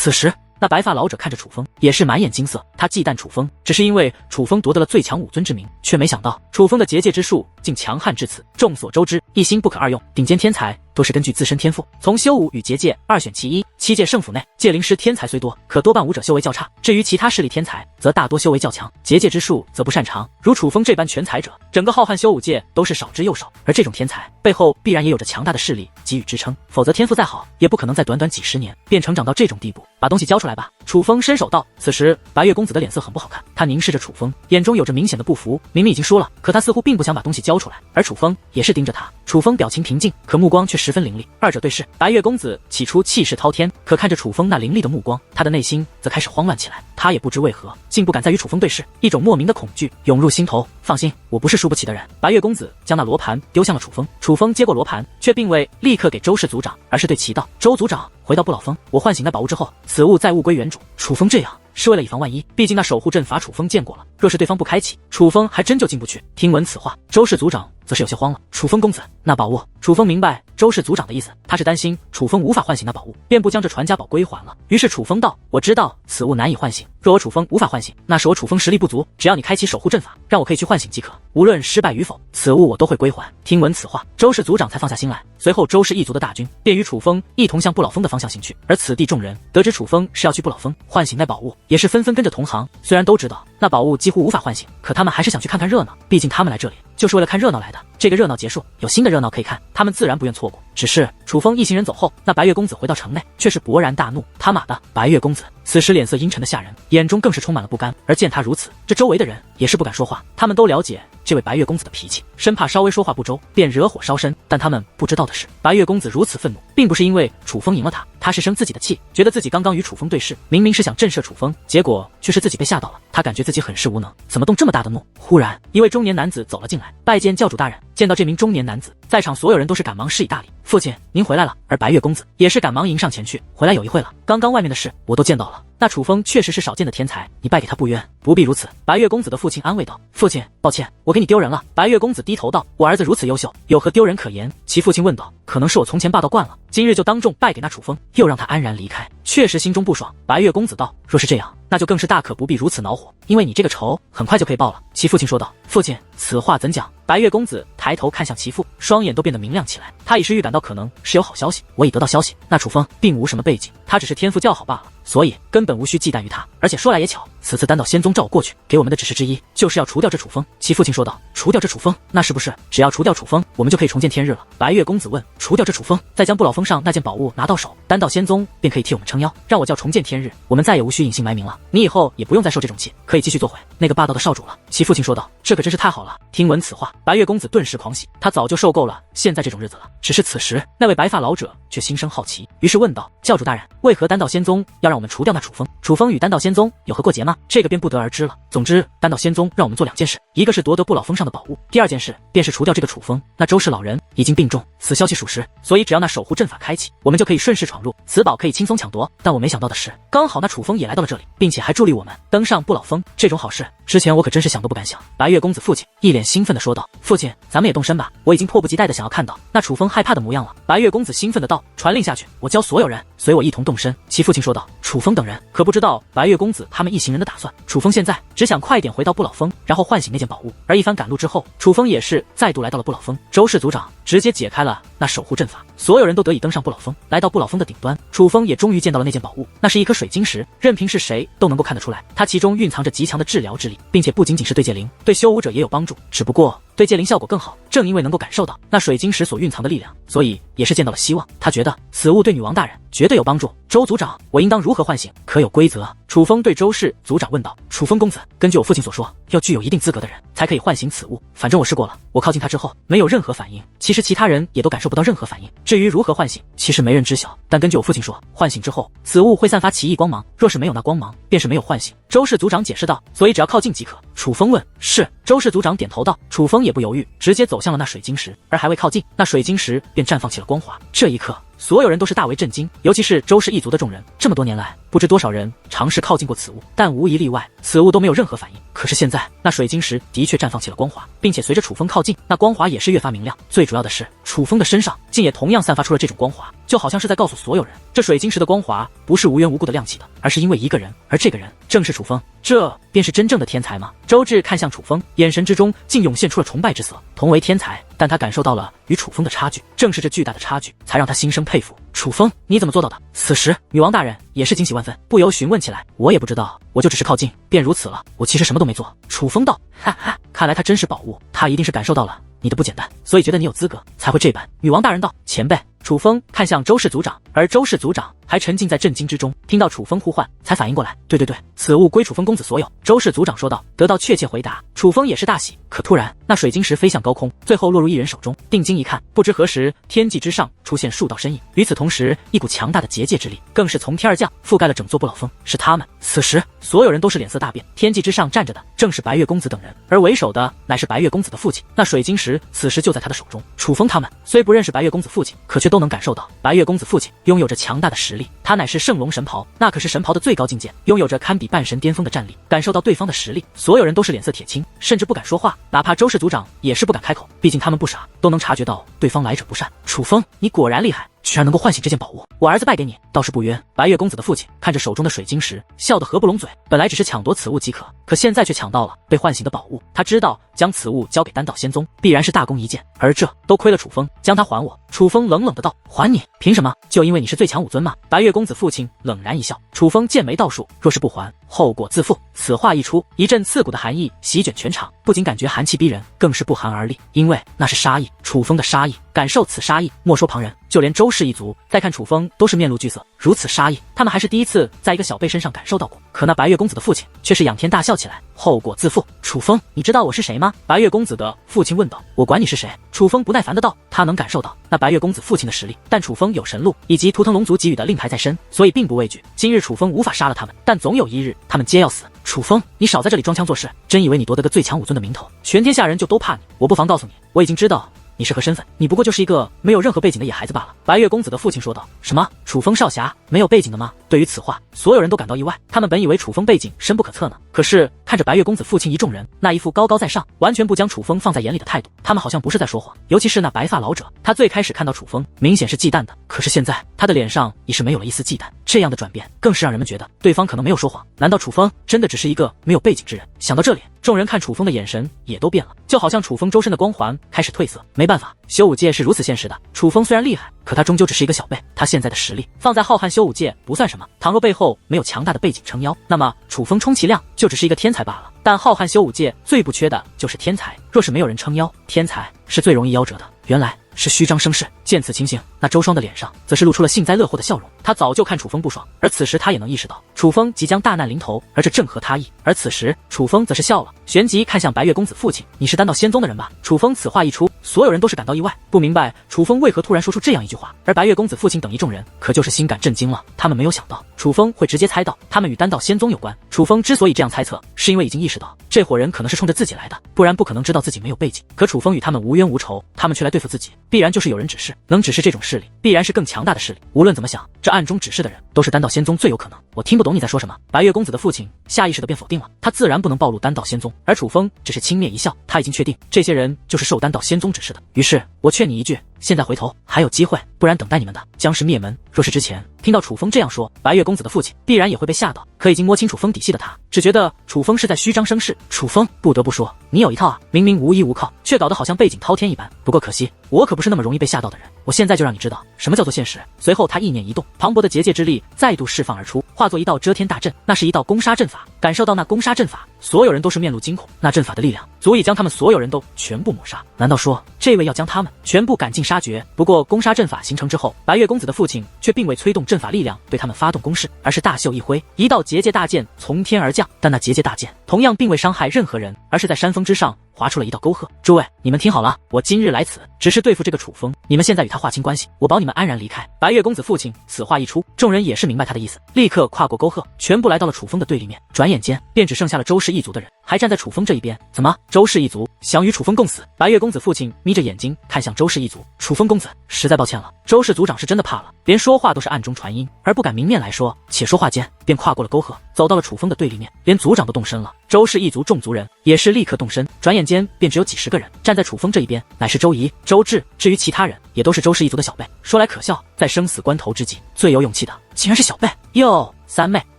此时那白发老者看着楚风，也是满眼金色。他忌惮楚风，只是因为楚风夺得了最强武尊之名，却没想到楚风的结界之术竟强悍至此。众所周知，一心不可二用，顶尖天才都是根据自身天赋，从修武与结界二选其一。七界圣府内，界灵师天才虽多，可多半武者修为较差；至于其他势力天才，则大多修为较强，结界之术则不擅长。如楚风这般全才者，整个浩瀚修武界都是少之又少。而这种天才背后必然也有着强大的势力给予支撑，否则天赋再好，也不可能在短短几十年便成长到这种地步。把东西交出来吧。楚风伸手道。此时白月公子的脸色很不好看，他凝视着楚风，眼中有着明显的不服。明明已经说了，可他似乎并不想把东西交出来。而楚风也是盯着他，楚风表情平静，可目光却十分凌厉。二者对视，白月公子起初气势滔天，可看着楚风那凌厉的目光，他的内心则开始慌乱起来。他也不知为何，竟不敢再与楚风对视，一种莫名的恐惧涌入心头。放心，我不是输不起的人。白月公子将那罗盘丢向了楚风，楚风接过罗盘，却并未立刻给周氏族长，而是对其道：周族长，回到不老峰，我唤醒那宝物之后，此物再物归原主。楚风这样是为了以防万一，毕竟那守护阵法楚风见过了，若是对方不开启，楚风还真就进不去。听闻此话，周氏族长则是有些慌了。楚风公子，那宝物……楚风明白周氏族长的意思，他是担心楚风无法唤醒那宝物，便不将这传家宝归还了。于是楚风道：我知道此物难以唤醒，若我楚风无法唤醒，那是我楚风实力不足，只要你开启守护阵法，让我可以去唤醒即可，无论失败与否，此物我都会归还。听闻此话，周氏族长才放下心来。随后周氏一族的大军便与楚风一同向不老峰的方向行去，而此地众人得知楚风是要去不老峰唤醒那宝物，也是纷纷跟着同行。虽然都知道那宝物几乎无法唤醒，可他们还是想去看看热闹，毕竟他们来这里就是为了看热闹来的。这个热闹结束，有新的热闹可以看，他们自然不愿错过。只是楚风一行人走后，那白月公子回到城内，却是勃然大怒。他妈的，白月公子此时脸色阴沉的吓人，眼中更是充满了不甘。而见他如此，这周围的人也是不敢说话，他们都了解这位白月公子的脾气，生怕稍微说话不周便惹火烧身。但他们不知道的是，白月公子如此愤怒，并不是因为楚风赢了他是生自己的气，觉得自己刚刚与楚风对视，明明是想震慑楚风，结果却是自己被吓到了。他感觉自己很是无能，怎么动这么大的怒？忽然，一位中年男子走了进来，拜见教主大人。见到这名中年男子，在场所有人都是赶忙施以大礼。父亲，您回来了。而白月公子也是赶忙迎上前去，回来有一会了，刚刚外面的事我都见到了。那楚风确实是少见的天才，你败给他不冤，不必如此。白月公子的父亲安慰道。父亲，抱歉，我给你丢人了。白月公子低头道，我儿子如此优秀，有何丢人可言？其父亲问道。可能是我从前霸道惯了，今日就当众败给那楚风，又让他安然离开，确实心中不爽。白月公子道，若是这样，那就更是大可不必如此恼火，因为你这个仇很快就可以报了。其父亲说道。父亲，此话怎讲？白月公子抬头看向其父，双眼都变得明亮起来。他已是预感到可能是有好消息。我已得到消息，那楚风并无什么背景，他只是天赋较好罢了，所以根本无需忌惮于他。而且说来也巧，此次丹道仙宗召我过去，给我们的指示之一就是要除掉这楚风。其父亲说道。除掉这楚风？那是不是只要除掉楚风，我们就可以重见天日了？白月公子问。除掉这楚风，再将不老峰上那件宝物拿到手，丹道仙宗便可以替我们撑腰，让我叫重见天日，我们再也无需隐姓埋名了。你以后也不用再受这种气，可以继续做回那个霸道的少主了。其父亲说道。这可真是太好了。听闻此话，白月公子顿时狂喜，他早就受够了现在这种日子了。只是此时那位白发老者却心生好奇，于是问道。教主大人，为何丹道仙宗要让我们除掉那楚风？楚风与丹道仙宗有何过节吗？这个便不得而知了。总之丹道仙宗让我们做两件事，一个是夺得不老峰上的宝物，第二件事便是除掉这个楚风。那周氏老人已经病重，此消息属实，所以只要那守护阵法开启，我们就可以顺势闯入，此宝可以轻松抢夺。但我没想到的是，刚好那楚风也来到了这里，并且还助力我们登上不老峰，这种好事之前我可真是想都不敢想。白月公子父亲一脸兴奋地说道。父亲，咱们也动身吧，我已经迫不及待地想要看到那楚风害怕的模样了。白月公子兴奋地道。传令下去，我教所有人随我一同动身。其父亲说道。楚风等人可不知道白月公子他们一行人的打算，楚风现在只想快点回到不老峰，然后唤醒那件宝物。而一番赶路之后，楚风也是再度来到了不老峰。周氏族长直接解开了那守护阵法，所有人都得以登上不老峰。来到不老峰的顶端，楚风也终于见到了那件宝物，那是一颗水晶石，任凭是谁都能够看得出来，它其中蕴藏着极强的治疗之力，并且不仅仅是对戒灵，对修武者也有帮助，只不过对戒灵效果更好。正因为能够感受到那水晶石所蕴藏的力量，所以也是见到了希望。他觉得此物对女王大人绝对有帮助。周族长，我应当如何唤醒？可有规则？楚风对周氏族长问道。楚风公子，根据我父亲所说，要具有一定资格的人才可以唤醒此物。反正我试过了，我靠近他之后没有任何反应，其实其他人也都感受不到任何反应。至于如何唤醒，其实没人知晓，但根据我父亲说，唤醒之后，此物会散发奇异光芒，若是没有那光芒，便是没有唤醒。周氏族长解释道。所以只要靠近即可。楚风问。是。周氏族长点头道。楚风也不犹豫，直接走向了那水晶石，而还未靠近，那水晶石便绽放起了光华。这一刻，所有人都是大为震惊，尤其是周氏一族的众人，这么多年来不知多少人尝试靠近过此物，但无一例外，此物都没有任何反应。可是现在，那水晶石的确绽放起了光华，并且随着楚风靠近，那光华也是越发明亮。最主要的是，楚风的身上竟也同样散发出了这种光华，就好像是在告诉所有人，这水晶石的光华不是无缘无故的亮起的，而是因为一个人，而这个人正是楚风。这便是真正的天才吗？周至看向楚风，眼神之中竟涌现出了崇拜之色。同为天才，但他感受到了与楚风的差距，正是这巨大的差距，才让他心生佩服。楚风，你怎么做到的？此时，女王大人也是惊喜万分，不由询问起来。我也不知道，我就只是靠近，便如此了。我其实什么都没做。楚风道，哈哈，看来他真是宝物，他一定是感受到了你的不简单，所以觉得你有资格，才会这般。女王大人道，前辈。楚风看向周氏族长，而周氏族长还沉浸在震惊之中，听到楚风呼唤，才反应过来，对，此物归楚风公子所有。周氏族长说道。得到确切回答，楚风也是大喜。可突然，那水晶石飞向高空，最后落入一人手中。定睛一看，不知何时，天际之上出现数道身影。与此同时，一股强大的结界之力更是从天而降，覆盖了整座不老峰。是他们。此时，所有人都是脸色大变。天际之上站着的正是白月公子等人，而为首的乃是白月公子的父亲。那水晶石此时就在他的手中。楚风他们虽不认识白月公子父亲，可却都能感受到白月公子父亲拥有着强大的实力，他乃是圣龙神袍，那可是神袍的最高境界，拥有着堪比半神巅峰的战力。感受到对方的实力，所有人都是脸色铁青，甚至不敢说话，哪怕周氏族长也是不敢开口，毕竟他们不傻，都能察觉到对方来者不善。楚风，你果然厉害，居然能够唤醒这件宝物，我儿子拜给你，倒是不冤。白月公子的父亲看着手中的水晶石，笑得合不拢嘴。本来只是抢夺此物即可，可现在却抢到了被唤醒的宝物。他知道将此物交给丹道仙宗，必然是大功一件，而这都亏了楚风，将它还我。楚风冷冷的道：还你？凭什么？就因为你是最强武尊吗？白月公子父亲冷然一笑。楚风剑眉倒数，若是不还，后果自负。此话一出，一阵刺骨的寒意席卷全场，不仅感觉寒气逼人，更是不寒而栗，因为那是杀意，楚风的杀意。感受此杀意，莫说旁人，就连周氏一族在看楚风都是面露惧色。如此杀意，他们还是第一次在一个小辈身上感受到过。可那白月公子的父亲却是仰天大笑起来，后果自负。楚风，你知道我是谁吗？白月公子的父亲问道。我管你是谁。楚风不耐烦的道。他能感受到那白月公子父亲的实力，但楚风有神鹿以及图腾龙族给予的令牌在身，所以并不畏惧。今日楚风无法杀了他们，但总有一日他们皆要死。楚风，你少在这里装腔作势，真以为你夺得个最强武尊的名头，全天下人就都怕你？我不妨告诉你，我已经知道你是何身份，你不过就是一个没有任何背景的野孩子罢了。白月公子的父亲说道。什么？楚风少侠没有背景的吗？对于此话，所有人都感到意外。他们本以为楚风背景深不可测呢，可是看着白月公子父亲一众人那一副高高在上，完全不将楚风放在眼里的态度，他们好像不是在说谎。尤其是那白发老者，他最开始看到楚风，明显是忌惮的，可是现在他的脸上已是没有了一丝忌惮。这样的转变，更是让人们觉得对方可能没有说谎。难道楚风真的只是一个没有背景之人？想到这里，众人看楚风的眼神也都变了，就好像楚风周身的光环开始褪色。没办法，修武界是如此现实的。楚风虽然厉害，可他终究只是一个小辈，他现在的实力放在浩瀚修武界不算什么。倘若背后没有强大的背景撑腰，那么楚风充其量就只是一个天才罢了。但浩瀚修武界最不缺的就是天才，若是没有人撑腰，天才是最容易夭折的。原来是虚张声势。见此情形，那周双的脸上则是露出了幸灾乐祸的笑容。他早就看楚风不爽，而此时他也能意识到楚风即将大难临头，而这正合他意。而此时楚风则是笑了，旋即看向白月公子父亲：你是丹道仙宗的人吧？楚风此话一出，所有人都是感到意外，不明白楚风为何突然说出这样一句话。而白月公子父亲等一众人可就是心感震惊了，他们没有想到楚风会直接猜到他们与丹道仙宗有关。楚风之所以这样猜测，是因为已经意识到这伙人可能是冲着自己来的，不然不可能知道自己没有背景。可楚风与他们无冤无仇，他们却来对付自己，必然就是有人指示，能指示这种势力，必然是更强大的势力。无论怎么想，这暗中指示的人都是丹道仙宗最有可能。我听不懂你在说什么。白月公子的父亲下意识的便否定了，他自然不能暴露丹道仙宗。而楚风只是轻蔑一笑，他已经确定这些人就是受丹道仙宗指示的。于是我劝你一句，现在回头还有机会，不然等待你们的将是灭门。若是之前听到楚风这样说，白月公子的父亲必然也会被吓到，可已经摸清楚风底细的他，只觉得楚风是在虚张声势。楚风，不得不说你有一套啊，明明无依无靠，却搞得好像背景滔天一般。不过可惜，我可不是那么容易被吓到的人，我现在就让你知道什么叫做现实。随后他意念一动，磅礴的结界之力再度释放而出，化作一道遮天大阵，那是一道攻杀阵法。感受到那攻杀阵法，所有人都是面露惊恐，那阵法的力量足以将他们所有人都全部抹杀。难道说这位要将他们全部赶尽杀绝？不过攻杀阵法形成之后，白月公子的父亲却并未催动阵法力量对他们发动攻势，而是大袖一挥，一道结界大剑从天而降。但那结界大剑同样并未伤害任何人，而是在山峰之上划出了一道沟壑。诸位，你们听好了，我今日来此只是对付这个楚风，你们现在与他划清关系，我保你们安然离开。白月公子父亲此话一出，众人也是明白他的意思，立刻跨过沟壑，全部来到了楚风的对立面。转眼间便只剩下了周氏一族的人。还站在楚风这一边。怎么，周氏一族想与楚风共死？白月公子父亲眯着眼睛看向周氏一族。楚风公子，实在抱歉了，周氏族长是真的怕了，连说话都是暗中传音，而不敢明面来说。且说话间，便跨过了沟壑，走到了楚风的对立面，连族长都动身了。周氏一族众族人也是立刻动身，转眼间便只有几十个人站在楚风这一边，乃是周仪、周志，至于其他人也都是周氏一族的小辈。说来可笑，在生死关头之际，最有勇气的竟然是小辈哟。三妹，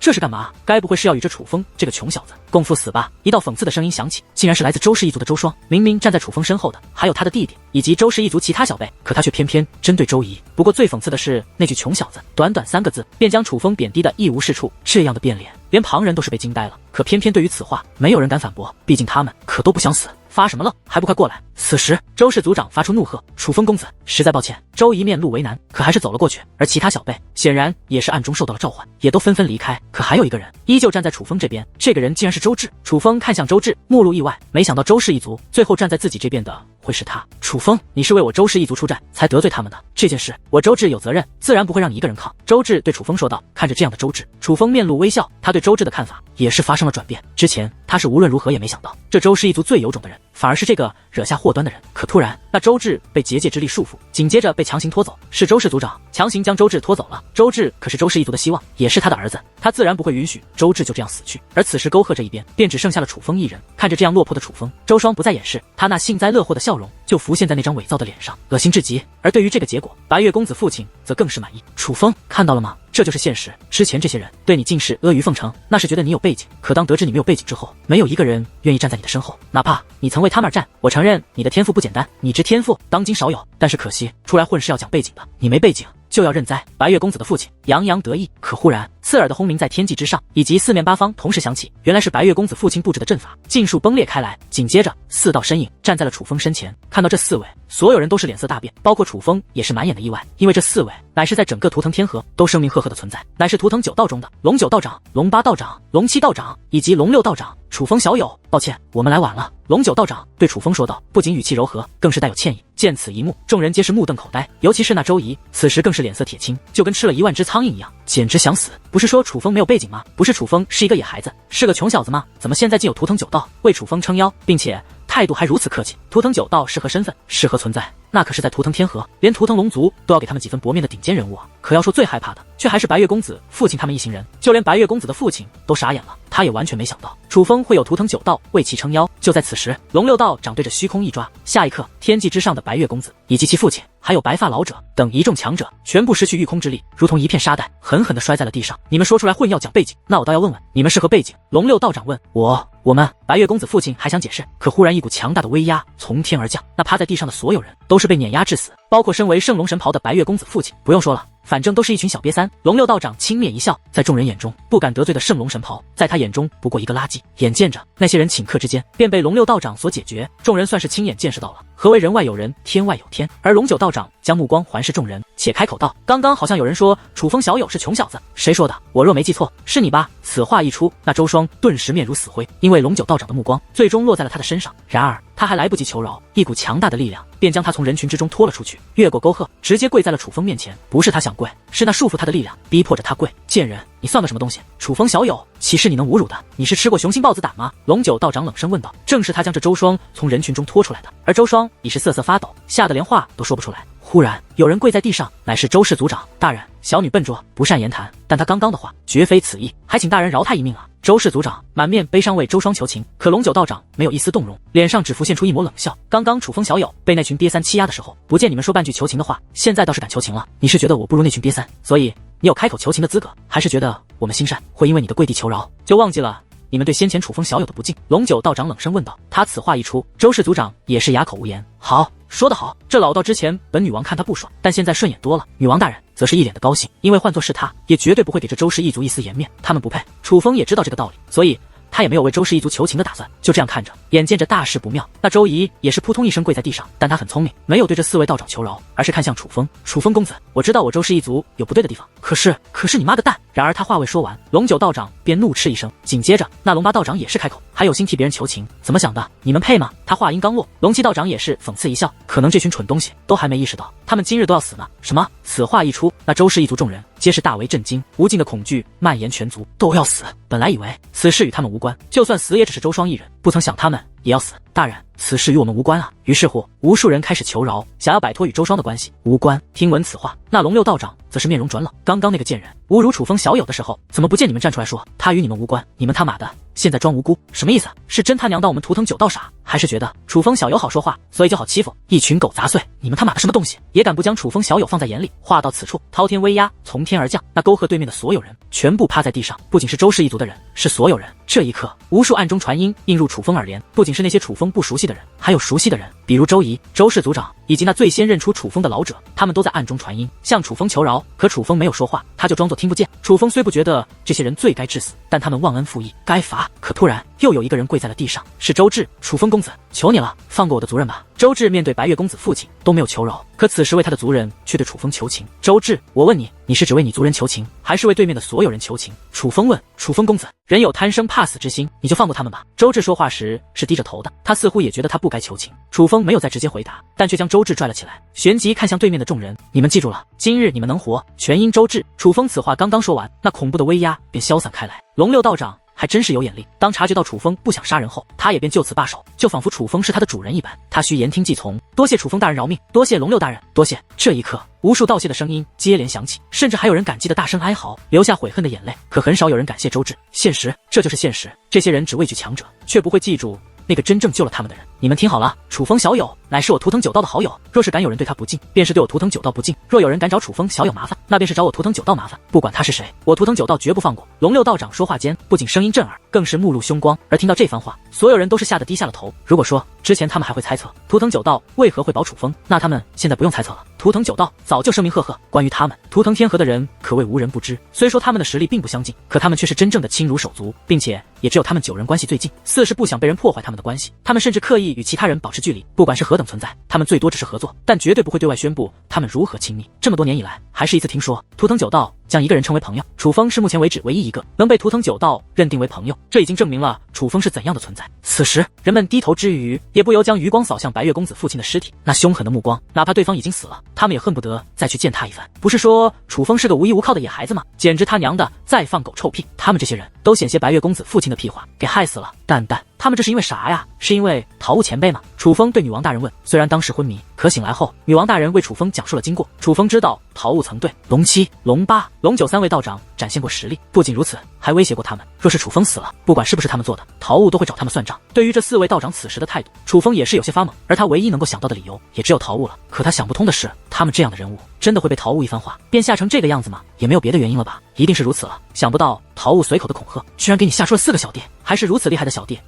这是干嘛？该不会是要与这楚风这个穷小子共赴死吧？一道讽刺的声音响起，竟然是来自周氏一族的周双。明明站在楚风身后的还有他的弟弟以及周氏一族其他小辈，可他却偏偏针对周仪。不过最讽刺的是那句穷小子，短短3个字便将楚风贬低的一无是处。这样的变脸，连旁人都是被惊呆了。可偏偏对于此话，没有人敢反驳，毕竟他们可都不想死。发什么愣？还不快过来！此时，周氏族长发出怒喝：“楚风公子，实在抱歉。”周仪面露为难，可还是走了过去。而其他小辈显然也是暗中受到了召唤，也都纷纷离开。可还有一个人依旧站在楚风这边，这个人竟然是周志。楚风看向周志，目露意外，没想到周氏一族最后站在自己这边的会是他。楚风，你是为我周氏一族出战，才得罪他们的。这件事我周志有责任，自然不会让你一个人扛。周志对楚风说道。看着这样的周志，楚风面露微笑，他对周志的看法也是发生了转变。之前他是无论如何也没想到，这周氏一族最有种的人，反而是这个惹下祸端的人。可突然，那周志被结界之力束缚，紧接着被强行拖走，是周氏族长强行将周志拖走了。周志可是周氏一族的希望，也是他的儿子，他自然不会允许周志就这样死去。而此时沟壑这一边，便只剩下了楚风一人。看着这样落魄的楚风，周双不再掩饰，他那幸灾乐祸的笑容就浮现在那张伪造的脸上，恶心至极。而对于这个结果，白月公子父亲则更是满意。楚风，看到了吗？这就是现实。之前这些人对你尽是阿谀奉承，那是觉得你有背景，可当得知你没有背景之后，没有一个人愿意站在你的身后，哪怕你曾为他们而战。我承认你的天赋不简单，你之天赋当今少有，但是可惜出来混是要讲背景的，你没背景就要认栽。白月公子的父亲洋洋得意，可忽然刺耳的轰鸣在天际之上以及四面八方同时响起，原来是白月公子父亲布置的阵法尽数崩裂开来。紧接着4道身影站在了楚风身前，看到这4位，所有人都是脸色大变，包括楚风也是满眼的意外，因为这4位乃是在整个图腾天河都声名赫赫的存在，乃是图腾9道中的龙9道长、龙8道长、龙7道长以及龙6道长。楚风小友，抱歉，我们来晚了。龙9道长对楚风说道，不仅语气柔和，更是带有歉意。见此一幕，众人皆是目瞪口呆，尤其是那周仪，此时更是脸色铁青，就跟吃了1万只苍蝇一样，简直想死。不是说楚风没有背景吗？不是楚风是一个野孩子，是个穷小子吗？怎么现在竟有图腾9道为楚风撑腰，并且态度还如此客气？图腾9道是何身份？是何存在？那可是在图腾天河，连图腾龙族都要给他们几分薄面的顶尖人物啊！可要说最害怕的，却还是白月公子父亲他们一行人。就连白月公子的父亲都傻眼了，他也完全没想到楚风会有图腾9道为其撑腰。就在此时，龙6道长对着虚空一抓，下一刻，天际之上的白月公子以及其父亲，还有白发老者等一众强者，全部失去御空之力，如同一片沙袋，狠狠地摔在了地上。你们说出来混要讲背景，那我倒要问问，你们是何背景？龙6道长问。我们。白月公子父亲还想解释，可忽然一股强大的威压从天而降，那趴在地上的所有人都是被碾压致死，包括身为圣龙神袍的白月公子父亲。不用说了，反正都是一群小瘪三。龙6道长轻蔑一笑，在众人眼中不敢得罪的圣龙神袍，在他眼中不过一个垃圾。眼见着那些人顷刻之间便被龙6道长所解决，众人算是亲眼见识到了何为人外有人，天外有天。而龙9道长将目光环视众人，且开口道：“刚刚好像有人说楚风小友是穷小子，谁说的？我若没记错，是你吧？”此话一出，那周双顿时面如死灰，因为龙9道长的目光最终落在了他的身上。然而他还来不及求饶，一股强大的力量便将他从人群之中拖了出去，越过沟壑，直接跪在了楚风面前。不是他想跪，是那束缚他的力量逼迫着他跪。贱人，你算个什么东西？楚风小友，岂是你能侮辱的？你是吃过雄心豹子胆吗？龙9道长冷声问道。正是他将这周双从人群中拖出来的，而周双已是瑟瑟发抖，吓得连话都说不出来。忽然有人跪在地上，乃是周氏族长。大人，小女笨拙，不善言谈，但他刚刚的话绝非此意，还请大人饶他一命啊！周氏族长满面悲伤为周双求情，可龙9道长没有一丝动容，脸上只浮现出一抹冷笑。刚刚楚风小友被那群瘪三欺压的时候，不见你们说半句求情的话，现在倒是敢求情了。你是觉得我不如那群瘪三，所以你有开口求情的资格，还是觉得我们心善，会因为你的跪地求饶就忘记了你们对先前楚风小友的不敬？龙9道长冷声问道。他此话一出，周氏族长也是哑口无言。好，说得好，这老道之前本女王看他不爽，但现在顺眼多了。女王大人则是一脸的高兴，因为换作是他，也绝对不会给这周氏一族一丝颜面，他们不配。楚风也知道这个道理，所以他也没有为周氏一族求情的打算。就这样看着，眼见着大事不妙，那周仪也是扑通一声跪在地上，但他很聪明，没有对这4位道长求饶，而是看向楚风。楚风公子，我知道我周氏一族有不对的地方，可是你妈个蛋！然而他话未说完，龙9道长便怒斥一声，紧接着那龙8道长也是开口，还有心替别人求情，怎么想的？你们配吗？他话音刚落，龙7道长也是讽刺一笑，可能这群蠢东西都还没意识到他们今日都要死呢。什么？此话一出，那周氏一族众人皆是大为震惊，无尽的恐惧蔓延全族，都要死。本来以为此事与他们无关，就算死也只是周双一人，不曾想他们也要死。大人，此事与我们无关啊！于是乎，无数人开始求饶，想要摆脱与周双的关系。无关。听闻此话，那龙六道长则是面容转冷。刚刚那个贱人侮辱楚风小友的时候，怎么不见你们站出来说他与你们无关？你们他妈的现在装无辜，什么意思？是真他娘当我们图腾九道傻，还是觉得楚风小友好说话，所以就好欺负？一群狗杂碎！你们他妈的什么东西，也敢不将楚风小友放在眼里？话到此处，滔天威压从天而降，那沟壑对面的所有人全部趴在地上，不仅是周氏一族的人，是所有人。这一刻，无数暗中传音映入楚风耳帘，不仅是那些楚风不熟悉的人，还有熟悉的人，比如周仪、周氏族长以及那最先认出楚风的老者，他们都在暗中传音向楚风求饶。可楚风没有说话，他就装作听不见。楚风虽不觉得这些人罪该致死，但他们忘恩负义，该罚。可突然又有一个人跪在了地上，是周志。楚风公子，求你了，放过我的族人吧。周志面对白月公子父亲都没有求饶，可此时为他的族人却对楚风求情。周志，我问你，你是只为你族人求情，还是为对面的所有人求情？楚风问。楚风公子，人有贪生怕死之心，你就放过他们吧。周志说话时是低着头的，他似乎也觉得他不该求情。楚风没有再直接回答，但却将周志拽了起来，旋即看向对面的众人，你们记住了，今日你们能活，全因周志。楚风此话刚刚说完，那恐怖的威压便消散开来。龙六道长还真是有眼力，当察觉到楚风不想杀人后，他也便就此罢手，就仿佛楚风是他的主人一般，他需言听计从。多谢楚风大人饶命，多谢龙六大人，多谢。这一刻，无数道谢的声音接连响起，甚至还有人感激的大声哀嚎，流下悔恨的眼泪。可很少有人感谢周志。现实，这就是现实。这些人只畏惧强者，却不会记住那个真正救了他们的人。你们听好了，楚风小友乃是我图腾九道的好友，若是敢有人对他不敬，便是对我图腾九道不敬；若有人敢找楚风小友麻烦，那便是找我图腾九道麻烦。不管他是谁，我图腾九道绝不放过。龙六道长说话间，不仅声音震耳，更是目露凶光。而听到这番话，所有人都是吓得低下了头。如果说之前他们还会猜测图腾九道为何会保楚风，那他们现在不用猜测了。图腾九道早就声名赫赫，关于他们，图腾天河的人可谓无人不知。虽说他们的实力并不相近，可他们却是真正的亲如手足，并且也只有他们9人关系最近，似是不想被人破坏他们的关系。他们甚至刻意与其他人保持距离，不管是何等存在，他们最多只是合作，但绝对不会对外宣布他们如何亲密。这么多年以来，还是一次听说图腾九道将一个人称为朋友。楚风是目前为止唯一一个能被图腾九道认定为朋友，这已经证明了楚风是怎样的存在。此时，人们低头之余，也不由将余光扫向白月公子父亲的尸体，那凶狠的目光，哪怕对方已经死了，他们也恨不得再去见他一番。不是说楚风是个无依无靠的野孩子吗？简直他娘的再放狗臭屁！他们这些人都险些白月公子父亲的屁话给害死了。蛋蛋，他们这是因为啥呀？是因为桃物前辈吗？楚风对女王大人问。虽然当时昏迷，可醒来后，女王大人为楚风讲述了经过。楚风知道桃物曾对龙七、龙八、龙九3位道长展现过实力，不仅如此，还威胁过他们，若是楚风死了，不管是不是他们做的，桃物都会找他们算账。对于这4位道长此时的态度，楚风也是有些发懵，而他唯一能够想到的理由也只有桃物了。可他想不通的是，他们这样的人物真的会被桃物一番话便吓成这个样子吗？也没有别的原因了吧？一定是如此了。想不到桃物随口的恐吓，居然给你吓出了4个小弟，还是如此厉害的小弟，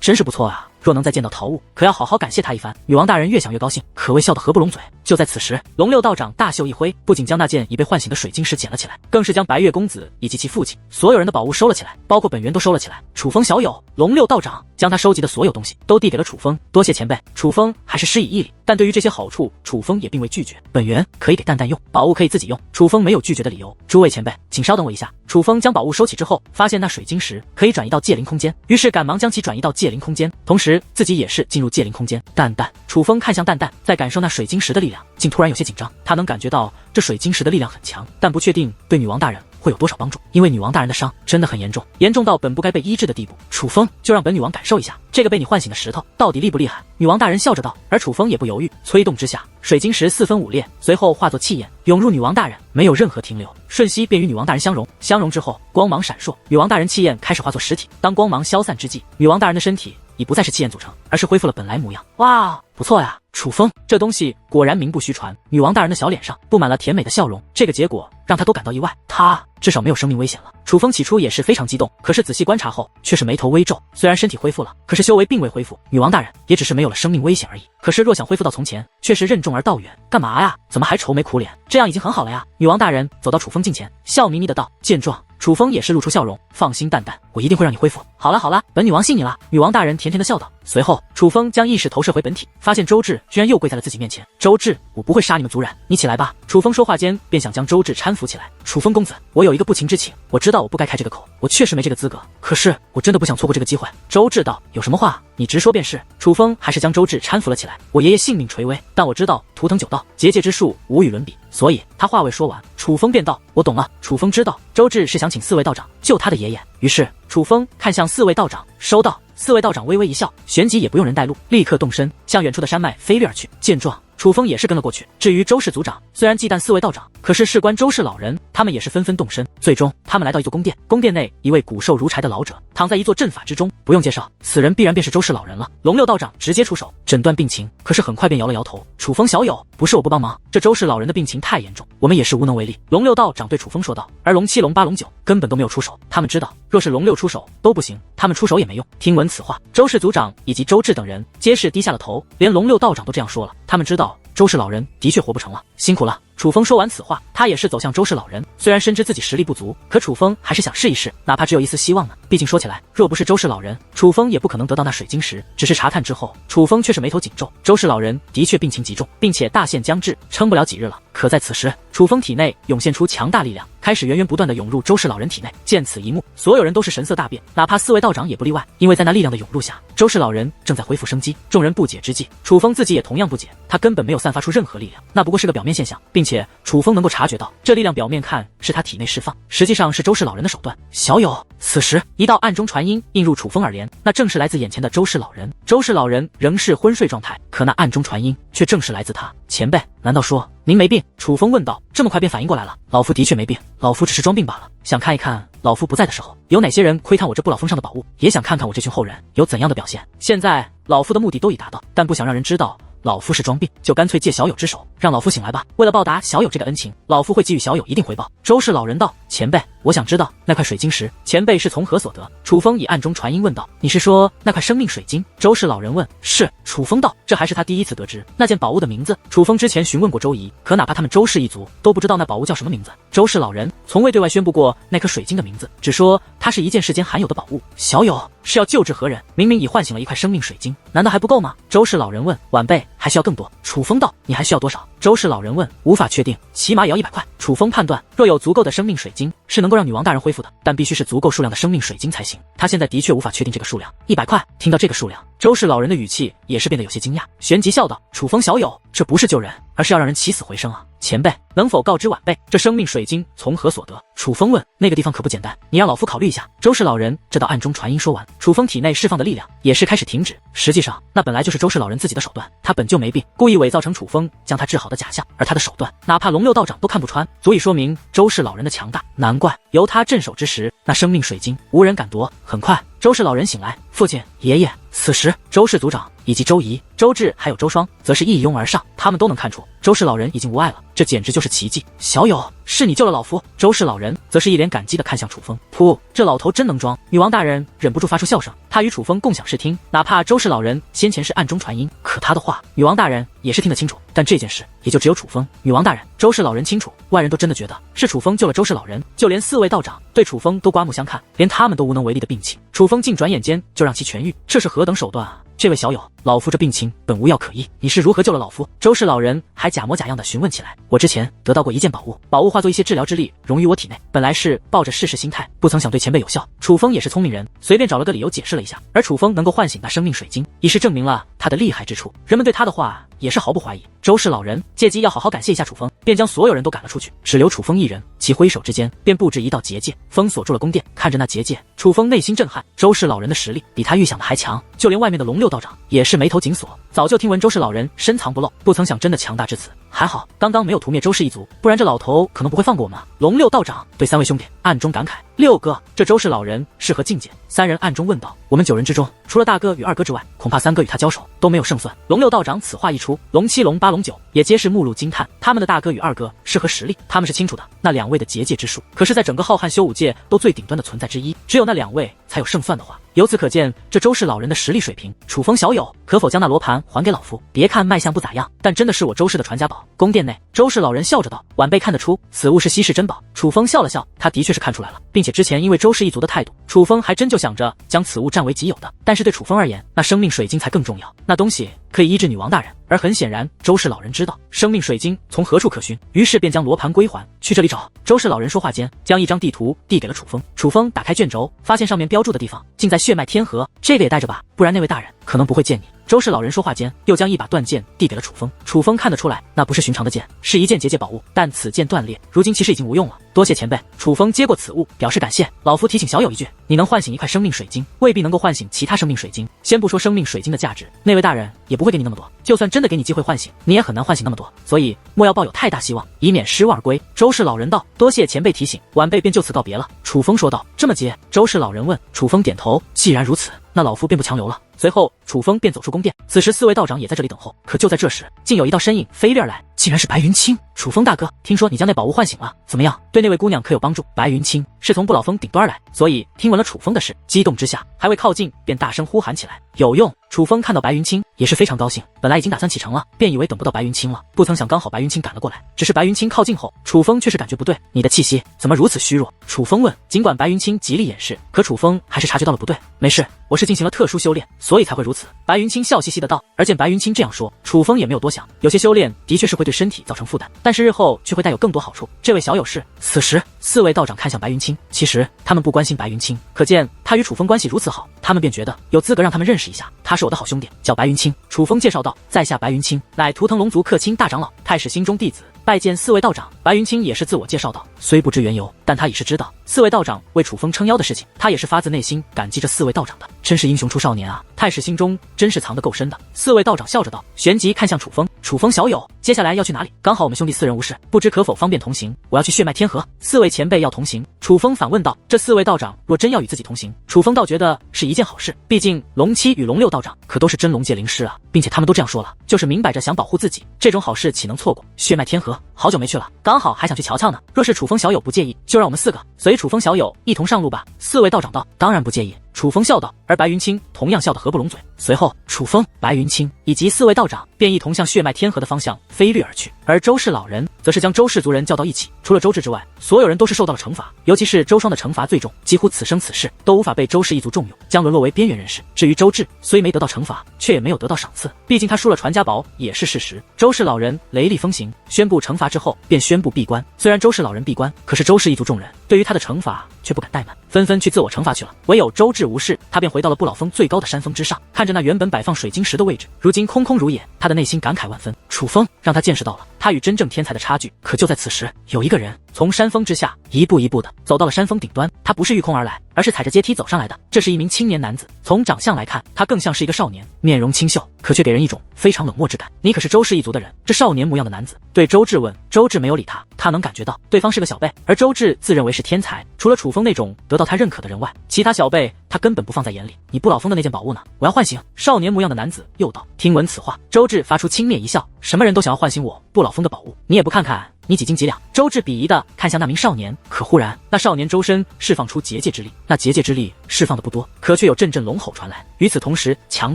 真是不错啊！若能再见到桃物，可要好好感谢他一番。女王大人越想越高兴，可谓笑得合不拢嘴。就在此时，龙六道长大袖一挥，不仅将那件已被唤醒的水晶石捡了起来，更是将白月公子以及其父亲所有人的宝物收了起来，包括本源都收了起来。楚风小友，龙六道长将他收集的所有东西都递给了楚风，多谢前辈。楚风还是施以义礼，但对于这些好处，楚风也并未拒绝。本源可以给蛋蛋用，宝物可以自己用，楚风没有拒绝的理由。诸位前辈，请稍等我一下。楚风将宝物收起之后，发现那水晶石可以转移到界灵空间，于是赶忙将其转移到界灵空间，同时自己也是进入界灵空间。蛋蛋，楚风看向蛋蛋，在感受那水晶石的力量，竟突然有些紧张。他能感觉到这水晶石的力量很强，但不确定对女王大人会有多少帮助，因为女王大人的伤真的很严重，严重到本不该被医治的地步。楚风，就让本女王感受一下这个被你唤醒的石头到底厉不厉害。女王大人笑着道，而楚风也不犹豫，催动之下，水晶石4分5裂，随后化作气焰涌入女王大人，没有任何停留，瞬息便与女王大人相融。相融之后，光芒闪烁，女王大人气焰开始化作实体。当光芒消散之际，女王大人的身体已不再是气焰组成，而是恢复了本来模样。哇，不错呀，楚风，这东西果然名不虚传。女王大人的小脸上布满了甜美的笑容，这个结果让他都感到意外，他至少没有生命危险了。楚风起初也是非常激动，可是仔细观察后却是眉头微皱。虽然身体恢复了，可是修为并未恢复，女王大人也只是没有了生命危险而已。可是若想恢复到从前，却是任重而道远。干嘛呀？怎么还愁眉苦脸？这样已经很好了呀。女王大人走到楚风近前，笑眯眯的道。见状，楚风也是露出笑容，放心蛋蛋，我一定会让你恢复。好了好了，本女王信你了。女王大人甜甜的笑道。随后，楚风将意识投射回本体，发现周志居然又跪在了自己面前。周志，我不会杀你们族人，你起来吧。楚风说话间便想将周志搀扶起来。楚风公子，我有一个不情之请，我知道我不该开这个口，我确实没这个资格，可是我真的不想错过这个机会。周志道，有什么话你直说便是。楚风还是将周志搀扶了起来。我爷爷性命垂危，但我知道图腾九道结界之术无与伦比，所以他话未说完，楚风便道：“我懂了。”楚风知道周芷是想请4位道长救他的爷爷，于是楚风看向4位道长，收到。4位道长微微一笑，旋即也不用人带路，立刻动身向远处的山脉飞掠而去。见状，楚风也是跟了过去。至于周氏族长，虽然忌惮4位道长，可是事关周氏老人，他们也是纷纷动身。最终，他们来到一座宫殿，宫殿内一位骨瘦如柴的老者躺在一座阵法之中，不用介绍，此人必然便是周氏老人了。龙六道长直接出手诊断病情，可是很快便摇了摇头：“楚风小友，不是我不帮忙，这周氏老人的病情太严重，我们也是无能为力。”龙六道长对楚风说道。而龙七、龙八、龙九根本都没有出手，他们知道，若是龙六出手都不行，他们出手也没用。听闻此话，周氏族长以及周芷等人皆是低下了头，连龙六道长都这样说了，他们知道周氏老人的确活不成了，辛苦了。楚风说完此话，他也是走向周氏老人。虽然深知自己实力不足，可楚风还是想试一试，哪怕只有一丝希望呢。毕竟说起来，若不是周氏老人，楚风也不可能得到那水晶石。只是查探之后，楚风却是眉头紧皱，周氏老人的确病情极重，并且大限将至，撑不了几日了。可在此时，楚风体内涌现出强大力量，开始源源不断的涌入周氏老人体内。见此一幕，所有人都是神色大变，哪怕4位道长也不例外，因为在那力量的涌入下，周氏老人正在恢复生机。众人不解之际，楚风自己也同样不解，他根本没有散发出任何力量，那不过是个表面现象，并且楚风能够察觉到，这力量表面看是他体内释放，实际上是周氏老人的手段。小友，此时一道暗中传音映入楚风耳帘，那正是来自眼前的周氏老人。周氏老人仍是昏睡状态，可那暗中传音却正是来自他。前辈，难道说您没病？楚风问道。这么快便反应过来了，老夫的确没病，老夫只是装病罢了，想看一看老夫不在的时候有哪些人窥探我这不老峰上的宝物，也想看看我这群后人有怎样的表现。现在老夫的目的都已达到，但不想让人知道老夫是装病，就干脆借小友之手让老夫醒来吧。为了报答小友这个恩情，老夫会给予小友一定回报。周氏老人道。前辈，我想知道那块水晶石前辈是从何所得？楚风以暗中传音问道。你是说那块生命水晶？周氏老人问。是。楚风道。这还是他第一次得知那件宝物的名字。楚风之前询问过周姨，可哪怕他们周氏一族都不知道那宝物叫什么名字。周氏老人从未对外宣布过那颗水晶的名字，只说它是一件世间罕有的宝物。小友是要救治何人？明明已唤醒了一块生命水晶，难道还不够吗？周氏老人问。晚辈还需要更多。楚风道。你还需要多少？周氏老人问。无法确定，起码也要100块。楚风判断，若有足够的生命水晶，是能够让女王大人恢复的，但必须是足够数量的生命水晶才行。他现在的确无法确定这个数量。100块。听到这个数量，周氏老人的语气也是变得有些惊讶，旋即笑道：楚风小友，这不是救人，而是要让人起死回生啊！前辈，能否告知晚辈，这生命水晶从何所得？楚风问。那个地方可不简单，你让老夫考虑一下。周氏老人这道暗中传音说完，楚风体内释放的力量也是开始停止。实际上，那本来就是周氏老人自己的手段，他本就没病，故意伪造成楚风将他治好的假象，而他的手段，哪怕龙六道长都看不穿，足以说明周氏老人的强大。难怪由他镇守之时，那生命水晶无人敢夺。很快，周氏老人醒来，父亲、爷爷。此时，周氏族长以及周姨、周芷还有周双则是一拥而上，他们都能看出周氏老人已经无碍了，这简直就是奇迹。小友，是你救了老夫。周氏老人则是一脸感激地看向楚风。噗，这老头真能装。女王大人忍不住发出笑声，他与楚风共享视听，哪怕周氏老人先前是暗中传音，可他的话女王大人也是听得清楚。但这件事也就只有楚风、女王大人、周氏老人清楚，外人都真的觉得是楚风救了周氏老人，就连4位道长对楚风都刮目相看，连他们都无能为力的病情，楚风竟转眼间就让其痊愈，这是何等手段啊！这位小友，老夫这病情本无药可医，你是如何救了老夫？周氏老人还假模假样的询问起来。我之前得到过一件宝物，宝物化作一些治疗之力融于我体内，本来是抱着试试心态，不曾想对前辈有效。楚风也是聪明人，随便找了个理由解释了一下。而楚风能够唤醒那生命水晶，已是证明了他的厉害之处，人们对他的话也是毫不怀疑。周氏老人借机要好好感谢一下楚风，便将所有人都赶了出去，只留楚风一人。其挥手之间便布置一道结界，封锁住了宫殿。看着那结界，楚风内心震撼，周氏老人的实力比他预想的还强，就连外面的龙六道长也是眉头紧锁。早就听闻周氏老人深藏不露，不曾想真的强大至此。还好刚刚没有屠灭周氏一族，不然这老头可能不会放过我们啊。龙六道长对3位兄弟暗中感慨。六哥，这周氏老人是何境界？3人暗中问道。我们9人之中，除了大哥与2哥之外，恐怕3哥与他交手都没有胜算。龙六道长此话一出，龙七、龙八、龙九也皆是目露惊叹，他们的大哥与2哥是何实力？他们是清楚的，那2位的结界之术，可是在整个浩瀚修武界都最顶端的存在之一，只有那2位才有胜算的话，由此可见这周氏老人的实力水平。楚风小友，可否将那罗盘还给老夫？别看卖相不咋样，但真的是我周氏的传家宝。宫殿内，周氏老人笑着道：晚辈看得出此物是稀世珍宝。楚风笑了笑，他的确是看出来了，并且之前因为周氏一族的态度，楚风还真就想着将此物占为己有的。但是对楚风而言，那生命水晶才更重要，那东西可以医治女王大人。而很显然，周氏老人知道生命水晶从何处可寻，于是便将罗盘归还，去这里找。周氏老人说话间，将一张地图递给了楚风。楚风打开卷轴，发现上面标注的地方竟在血脉天河，这个也带着吧。不然那位大人可能不会见你。周氏老人说话间，又将一把断剑递给了楚风。楚风看得出来，那不是寻常的剑，是一件结界宝物，但此剑断裂，如今其实已经无用了。多谢前辈。楚风接过此物，表示感谢。老夫提醒小友一句，你能唤醒一块生命水晶，未必能够唤醒其他生命水晶。先不说生命水晶的价值，那位大人也不会给你那么多，就算真的给你机会唤醒，你也很难唤醒那么多，所以莫要抱有太大希望，以免失望而归。周氏老人道：多谢前辈提醒，晚辈便就此告别了。楚风说道：这么急？周氏老人问。楚风点头，既然如此，那老夫便不强留了。随后，楚风便走出宫殿。此时，4位道长也在这里等候。可就在这时，竟有一道身影飞掠而来，竟然是白云清。楚风大哥，听说你将那宝物唤醒了，怎么样？对那位姑娘可有帮助？白云清是从不老峰顶端而来，所以听闻了楚风的事，激动之下还未靠近，便大声呼喊起来：有用！楚风看到白云清也是非常高兴，本来已经打算启程了，便以为等不到白云清了，不曾想刚好白云清赶了过来。只是白云清靠近后，楚风却是感觉不对，你的气息怎么如此虚弱？楚风问。尽管白云清极力掩饰，可楚风还是察觉到了不对。没事，我是进行了特殊修炼，所以才会如此。白云清笑嘻嘻的道。而见白云清这样说，楚风也没有多想，有些修炼的确是会对身体造成负担，但是日后却会带有更多好处。这位小友是？此时4位道长看向白云清，其实他们不关心白云清，可见他与楚风关系如此好，他们便觉得有资格让他们认识一下，他是我的好兄弟，叫白云清。楚风介绍道。在下白云清，乃图腾龙族克钦大长老，太史心中弟子，拜见4位道长。白云清也是自我介绍道，虽不知缘由，但他已是知道4位道长为楚风撑腰的事情，他也是发自内心感激这4位道长的，真是英雄出少年啊！太史心中真是藏得够深的。4位道长笑着道，旋即看向楚风，楚风小友，接下来要去哪里？刚好我们兄弟4人无事，不知可否方便同行？我要去血脉天河。4位前辈要同行？楚风反问道。这4位道长若真要与自己同行，楚风倒觉得是一件好事，毕竟龙七与龙六道长可都是真龙界灵师啊，并且他们都这样说了，就是明摆着想保护自己，这种好事岂能错过？血脉天河好久没去了，刚好还想去瞧瞧呢。若是楚风小友不介意，就让我们4个随楚风小友一同上路吧。4位道长道。当然不介意。楚风笑道，而白云清同样笑得合不拢嘴。随后，楚风、白云清以及4位道长便一同向血脉天河的方向飞掠而去，而周氏老人则是将周氏族人叫到一起，除了周芷之外，所有人都是受到了惩罚，尤其是周双的惩罚最重，几乎此生此世都无法被周氏一族重用，将沦落为边缘人士。至于周芷，虽没得到惩罚，却也没有得到赏赐，毕竟他输了传家宝也是事实。周氏老人雷厉风行，宣布惩罚之后，便宣布闭关。虽然周氏老人闭关，可是周氏一族众人对于他的惩罚却不敢怠慢，纷纷去自我惩罚去了。唯有周芷无事，他便回到了不老峰最高的山峰之上，看着那原本摆放水晶石的位置，如今空空如也，他的内心感慨万分。楚风让他见识到了他与真正天才的差距。可就在此时，有一个人从山峰之下一步一步的走到了山峰顶端，他不是御空而来，而是踩着阶梯走上来的。这是一名青年男子，从长相来看，他更像是一个少年，面容清秀，可却给人一种非常冷漠之感。你可是周氏一族的人？这少年模样的男子对周芷问。周芷没有理他，他能感觉到对方是个小辈，而周芷自认为是天才，除了楚风那种得到他认可的人外，其他小辈他根本不放在眼里。你不老峰的那件宝物呢？我要唤醒。少年模样的男子又道。听闻此话，周芷发出轻蔑一笑，什么人都想要唤醒我不老峰的宝物，你也不看看你几斤几两？周芷鄙夷的看向那名少年，可忽然那少年周身释放出结界之力，那结界之力释放的不多，可却有阵阵龙吼传来。与此同时，强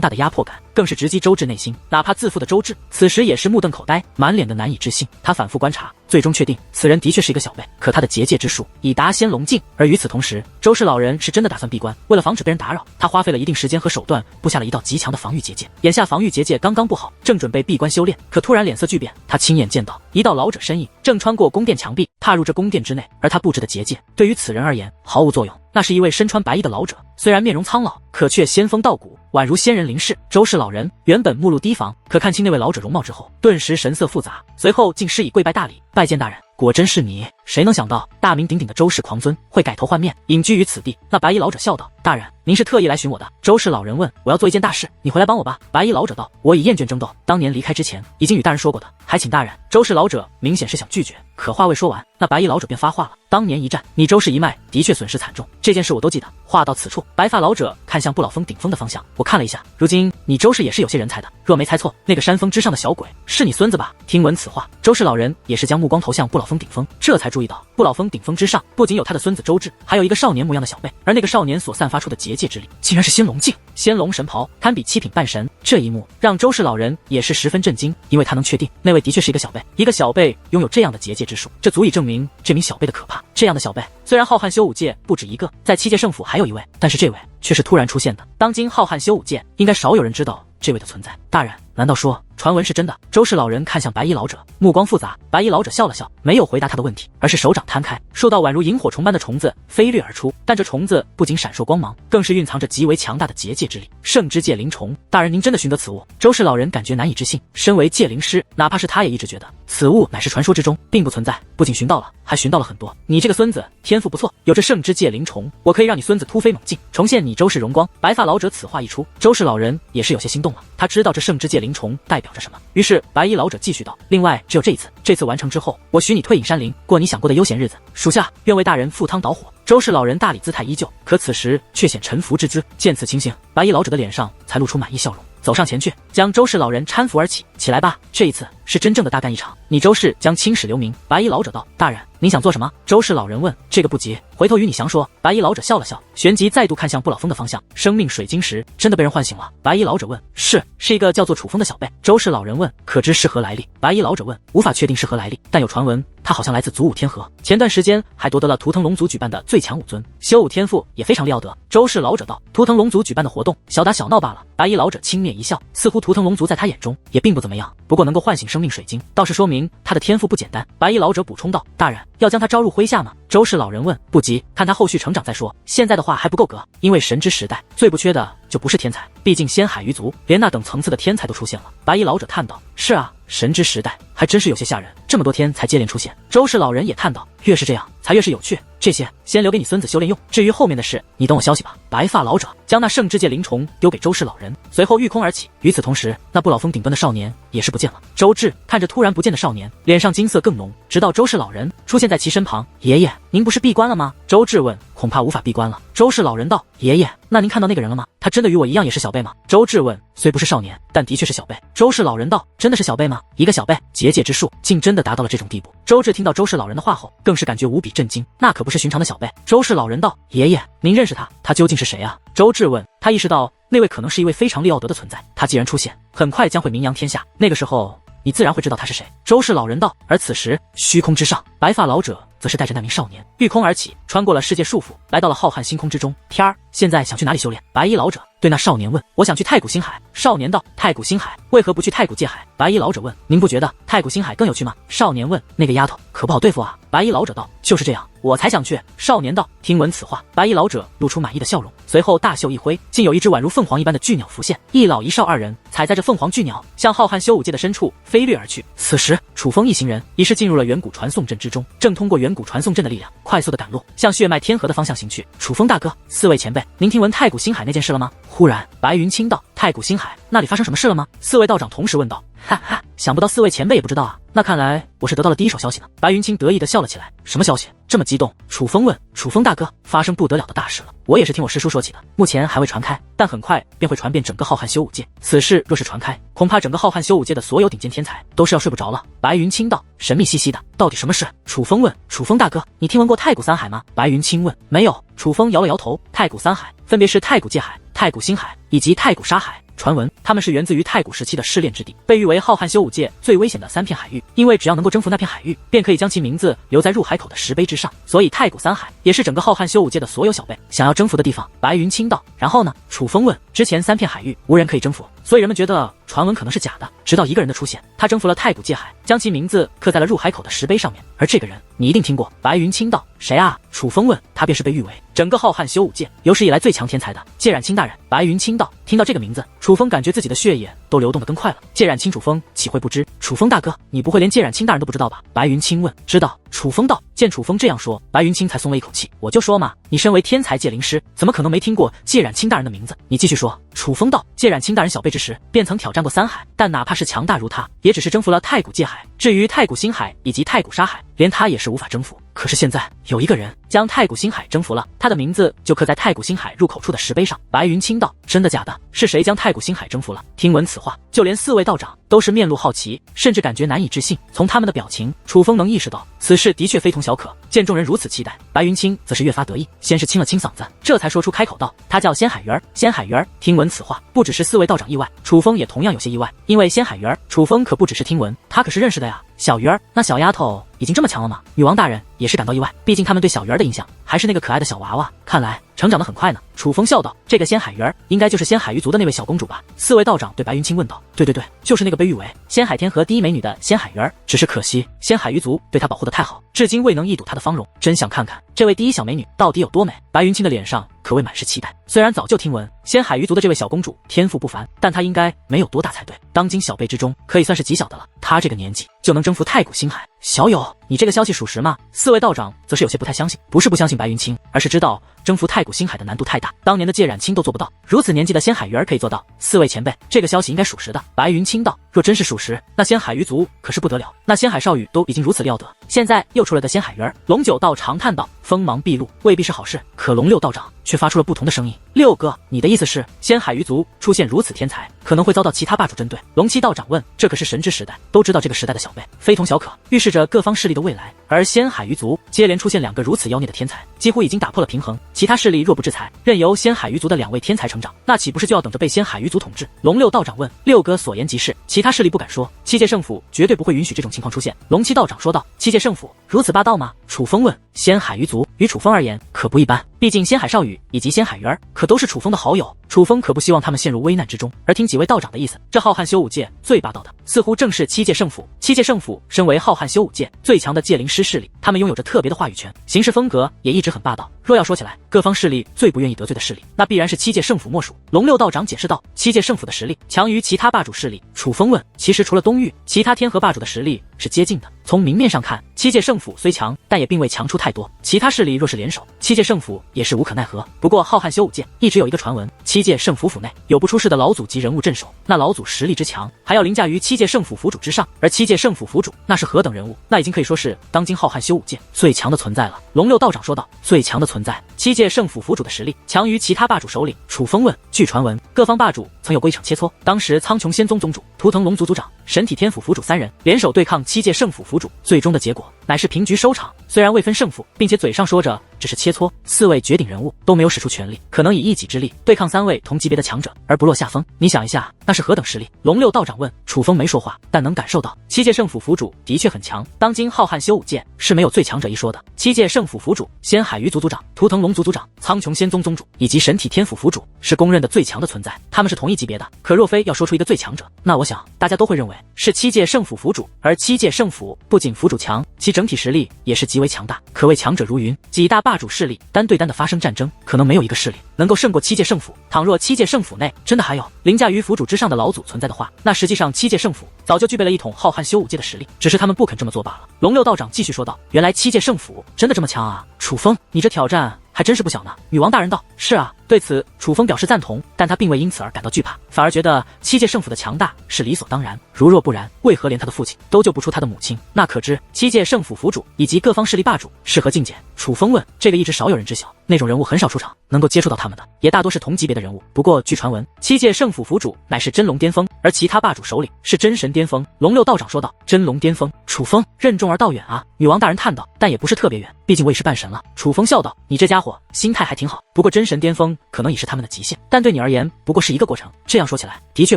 大的压迫感更是直击周芷内心。哪怕自负的周芷此时也是目瞪口呆，满脸的难以置信。他反复观察，最终确定此人的确是一个小辈，可他的结界之术已达仙龙境。而与此同时，周氏老人是真的打算闭关，为了防止被人打扰，他花费了一定时间和手段布下了一道极强的防御结界。眼下防御结界刚刚布好，正准备闭关修炼，可突然脸色巨变，他亲眼见到一道老者身影正穿过宫殿墙壁，踏入这宫殿之内，而他布置的结界对于此人而言毫无作用。那是一位身穿白衣的老者，虽然面容苍老，可却仙风道骨，宛如仙人临世。周氏老人原本目露提防，可看清那位老者容貌之后，顿时神色复杂，随后竟施以跪拜大礼，拜见大人。果真是你！谁能想到大名鼎鼎的周氏狂尊会改头换面，隐居于此地？那白衣老者笑道：大人，您是特意来寻我的？周氏老人问：我要做一件大事，你回来帮我吧。白衣老者道：我已厌倦争斗，当年离开之前已经与大人说过的，还请大人。周氏老者明显是想拒绝，可话未说完，那白衣老者便发话了：当年一战，你周氏一脉的确损失惨重，这件事我都记得。话到此处，白发老者看向不老峰顶峰的方向，我看了一下，如今你周氏也是有些人才的，若没猜错，那个山峰之上的小鬼是你孙子吧？听闻此话，周氏老人也是将目光投向不老峰顶峰，这才注意到不老峰顶峰之上不仅有他的孙子周芷，还有一个少年模样的小辈，而那个少年所散发出的结界之力竟然是仙龙境，仙龙神袍堪比七品半神。这一幕让周氏老人也是十分震惊，因为他能确定那位的确是一个小辈，一个小辈拥有这样的结界之术，这足以证明这名小辈的可怕。这样的小辈虽然浩瀚修武界不止一个，在七界圣府还有一位，但是这位却是突然出现的。当今浩瀚修武界应该少有人知道这位的存在。大人，难道说传闻是真的。周氏老人看向白衣老者，目光复杂。白衣老者笑了笑，没有回答他的问题，而是手掌摊开，数道宛如萤火虫般的虫子飞掠而出。但这虫子不仅闪烁光芒，更是蕴藏着极为强大的结界之力。圣之界灵虫，大人您真的寻得此物？周氏老人感觉难以置信。身为界灵师，哪怕是他也一直觉得此物乃是传说之中，并不存在。不仅寻到了，还寻到了很多。你这个孙子天赋不错，有着圣之界灵虫，我可以让你孙子突飞猛进，重现你周氏荣光。白发老者此话一出，周氏老人也是有些心动了。他知道这圣之界灵虫代表着什么，于是白衣老者继续道：另外，只有这次完成之后，我许你退隐山林，过你想过的悠闲日子。属下愿为大人赴汤蹈火。周氏老人大理姿态依旧，可此时却显臣服之姿。见此情形，白衣老者的脸上才露出满意笑容，走上前去，将周氏老人搀扶而起。起来吧，这一次是真正的大干一场，你周氏将青史留名。白衣老者道：大人，您想做什么？周氏老人问。这个不急，回头与你详说。白衣老者笑了笑，旋即再度看向不老峰的方向。生命水晶石真的被人唤醒了？白衣老者问。是一个叫做楚风的小辈。周氏老人问。可知是何来历？白衣老者问。无法确定是何来历，但有传闻他好像来自祖武天河，前段时间还夺得了图腾龙族举办的最强武尊，修武天赋也非常了得。周氏老者道。图腾龙族举办的活动小打小闹罢了。白衣老者轻蔑一笑，似乎图腾龙族在他眼中也并不怎么样，不过能够唤醒生命水晶，倒是说明他的天赋不简单。白衣老者补充道。大人要将他招入麾下吗？周氏老人问。不急，看他后续成长再说，现在的话还不够格，因为神之时代最不缺的就不是天才，毕竟仙海鱼族连那等层次的天才都出现了。白衣老者叹道。是啊，神之时代还真是有些吓人，这么多天才接连出现。周氏老人也叹道。越是这样才越是有趣，这些先留给你孙子修炼用，至于后面的事你等我消息吧。白发老者将那圣之界灵虫丢给周氏老人，随后御空而起。与此同时，那不老峰顶端的少年也是不见了。周志看着突然不见的少年，脸上金色更浓，直到周氏老人出现在其身旁。爷爷，您不是闭关了吗？周志问。恐怕无法闭关了。周氏老人道。爷爷，那您看到那个人了吗？他真的与我一样也是小辈吗？周志问。虽不是少年，但的确是小辈。周氏老人道。真的是小辈吗？一个小辈，结界之术竟真的达到了这种地步。周志听到周氏老人的话后，更是感觉无比震惊，那可不是寻常的小辈。周氏老人道。爷爷，您认识他？他究竟是谁啊？周志问。他意识到那位可能是一位非常利奥德的存在，他既然出现，很快将会名扬天下，那个时候你自然会知道他是谁。周氏老人道。而此时虚空之上，白发老者则是带着那名少年御空而起，穿过了世界束缚，来到了浩瀚星空之中。天儿，现在想去哪里修炼？白衣老者对那少年问。我想去太古星海。少年道。太古星海，为何不去太古界海？白衣老者问。您不觉得太古星海更有趣吗？少年问。那个丫头可不好对付啊。白衣老者道。就是这样，我才想去。少年道。听闻此话，白衣老者露出满意的笑容，随后大袖一挥，竟有一只宛如凤凰一般的巨鸟浮现，一老一少二人踩在这凤凰巨鸟，向浩瀚修武界的深处飞掠而去。此时楚风一行人已是进入了远古传送阵之中，正通过远古传送阵的力量快速的赶路，向血脉天河的方向行去。楚风大哥，四位前辈，您听闻太古星海那件事了吗？忽然白云清道。太古星海那里发生什么事了吗？四位道长同时问道。哈哈，想不到四位前辈也不知道啊，那看来我是得到了第一手消息呢。白云清得意的笑了起来。什么消息？这么激动？楚风问。楚风大哥，发生不得了的大事了，我也是听我师叔说起的，目前还未传开，但很快便会传遍整个浩瀚修武界。此事若是传开，恐怕整个浩瀚修武界的所有顶尖天才都是要睡不着了。白云清道。神秘兮兮的，到底什么事？楚风问。楚风大哥，你听闻过太古三海吗？白云清问。没有。楚风摇了摇头。太古三海分别是太古界海、太古星海以及太古沙海，传闻他们是源自于太古时期的试炼之地，被誉为浩瀚修武界最危险的3片海域，因为只要能够征服那片海域，便可以将其名字留在入海口的石碑之上，所以太古三海也是整个浩瀚修武界的所有小辈想要征服的地方。白云清道。然后呢？楚风问。之前3片海域无人可以征服，所以人们觉得传闻可能是假的，直到一个人的出现，他征服了太古界海，将其名字刻在了入海口的石碑上面，而这个人你一定听过。白云清道。谁啊？楚风问。他便是被誉为整个浩瀚修武界有史以来最强天才的界染青大人。白云清道。听到这个名字，楚风感觉自己的血液都流动得更快了。界染青楚风岂会不知？楚风大哥，你不会连界染青大人都不知道吧？白云清问。知道。楚风道。见楚风这样说，白云清才松了一口气。我就说嘛，你身为天才界灵师，怎么可能没听过界染青大人的名字？你继续说。楚风道。界染青大人小辈之时便曾挑战过3海，但哪怕是强大如他，也只是征服了太古界海，至于太古星海以及太古沙海，连他也是无法征服。可是现在有一个人将太古星海征服了，他的名字就刻在太古星海入口处的石碑上。白云清道。真的假的？是谁将太古星海征服了？听闻此话，就连4位道长都是面露好奇，甚至感觉难以置信。从他们的表情，楚风能意识到此事的确非同小可。见众人如此期待，白云清则是越发得意，先是清了清嗓子，这才说出开口道。他叫仙海鱼儿。仙海鱼儿。听闻此话，不只是4位道长意外，楚风也同样有些意外，因为仙海鱼儿，楚风可不只是听闻，他可是认识的呀。小鱼儿，那小丫头已经这么强了吗？女王大人也是感到意外，毕竟他们对小鱼儿的印象还是那个可爱的小娃娃，看来成长得很快呢。楚风笑道：“这个仙海鱼儿应该就是仙海鱼族的那位小公主吧？”四位道长对白云清问道：“对，就是那个被誉为仙海天河第一美女的仙海鱼儿，只是可惜仙海鱼族对她保护得太好，至今未能一睹她的芳容，真想看看这位第一小美女到底有多美。”白云清的脸上可谓满是期待。虽然早就听闻仙海鱼族的这位小公主天赋不凡，但她应该没有多大才对，当今小辈之中可以算是极小的了。她这个年纪就能征服太古星海，小友，你这个消息属实吗？四位道长则是有些不太相信，不是不相信白云清，而是知道征服太古星海的难度太大，当年的界染清都做不到，如此年纪的仙海鱼儿可以做到。四位前辈，这个消息应该属实的。白云清道：“若真是属实，那仙海鱼族可是不得了，那仙海少羽都已经如此了得，现在又出了个仙海鱼儿。”龙九道长叹道：“锋芒毕露，未必是好事。”可龙六道长却发出了不同的声音：“六哥，你的意思是仙海鱼族出现如此天才，可能会遭到其他霸主针对？”龙七道长问：“这可是神之时代，都知道这个时代的小辈非同小可，预示着各方势力的未来。而仙海鱼族接连出现2个如此妖孽的天才，几乎已经打破了平衡。其他势力若不制裁，任由仙海鱼族的2位天才成长，那岂不是就要等着被仙海鱼族统治？”龙六道长问：“六哥所言极是，其他势力不敢说，七界圣府绝对不会允许这种情况出现。”龙七道长说道：“七界圣府如此霸道吗？”楚风问：“仙海鱼族与楚风而言可不一般，毕竟仙海少羽以及仙海鱼儿可都是楚风的好友，楚风可不希望他们陷入危难之中。而听几位道长的意思，这浩瀚修武界最霸道的似乎正是七界圣府。七界圣府身为浩瀚修武界最强的界灵师势力，他们拥有着特别的话语权，行事风格也一直很霸道。若要说起来，各方势力最不愿意得罪的势力，那必然是七界圣府莫属。”龙六道长解释道：“七界圣府的实力强于其他霸主势力。”楚风问：“其实除了东域，其他天河霸主的实力是接近的。从明面上看，七界圣府虽强，但也并未强出太多。其他势力若是联手，七界圣府也是无可奈何。不过浩瀚修武界一直有一个传闻，七界圣府府内有不出世的老祖级人物镇守，那老祖实力之强，还要凌驾于七界圣府府主之上。而七界圣府府主那是何等人物？那已经可以说是当今浩瀚修武界最强的存在了。”龙六道长说道：“最强的存在，七界圣府府主的实力强于其他霸主首领。”楚风问：“据传闻，各方霸主曾有过一场切磋，当时苍穹仙宗宗主、图腾龙族族长、神体天府府主3人联手对抗七界圣府府主，最终的结果乃是平局收场。虽然未分胜负，并且嘴上说着只是切磋，4位绝顶人物都没有使出全力，可能以一己之力对抗3位同级别的强者而不落下风。你想一下，那是何等实力？”龙六道长问。楚风没说话，但能感受到七界圣府府主的确很强，当今浩瀚修武界是没有最强者一说的。七界圣府府主、仙海鱼族族长、图腾龙族族长、苍穹仙宗宗主以及神体天府府主是公认的最强的存在，他们是同一级别的。可若非要说出一个最强者，那我想大家都会认为是七界圣府府主。而七界圣府不仅府主强，其整体实力也是极为强大，可谓强者如云。几大霸主势力单对单的发生战争，可能没有一个势力能够胜过七界圣府。倘若七界圣府内真的还有凌驾于府主之上的老祖存在的话，那实际上七界圣府早就具备了一统浩瀚修武界的实力，只是他们不肯这么做罢了。龙六道长继续说道：“原来七界圣府真的这么强啊！楚风，你这挑战还真是不小呢。”女王大人道：“是啊。”对此，楚风表示赞同，但他并未因此而感到惧怕，反而觉得七界圣府的强大是理所当然。如若不然，为何连他的父亲都救不出他的母亲？那可知七界圣府府主以及各方势力霸主是何境界？楚风问。这个一直少有人知晓，那种人物很少出场，能够接触到他们的也大多是同级别的人物。不过据传闻，七界圣府府主乃是真龙巅峰，而其他霸主首领是真神巅峰。龙六道长说道：“真龙巅峰，楚风任重而道远啊。”女王大人叹道：“但也不是特别远，毕竟未是半神了。”楚风笑道：“你这家伙心态还挺好，不过真神巅峰可能已是他们的极限，但对你而言不过是一个过程。这样说起来，的确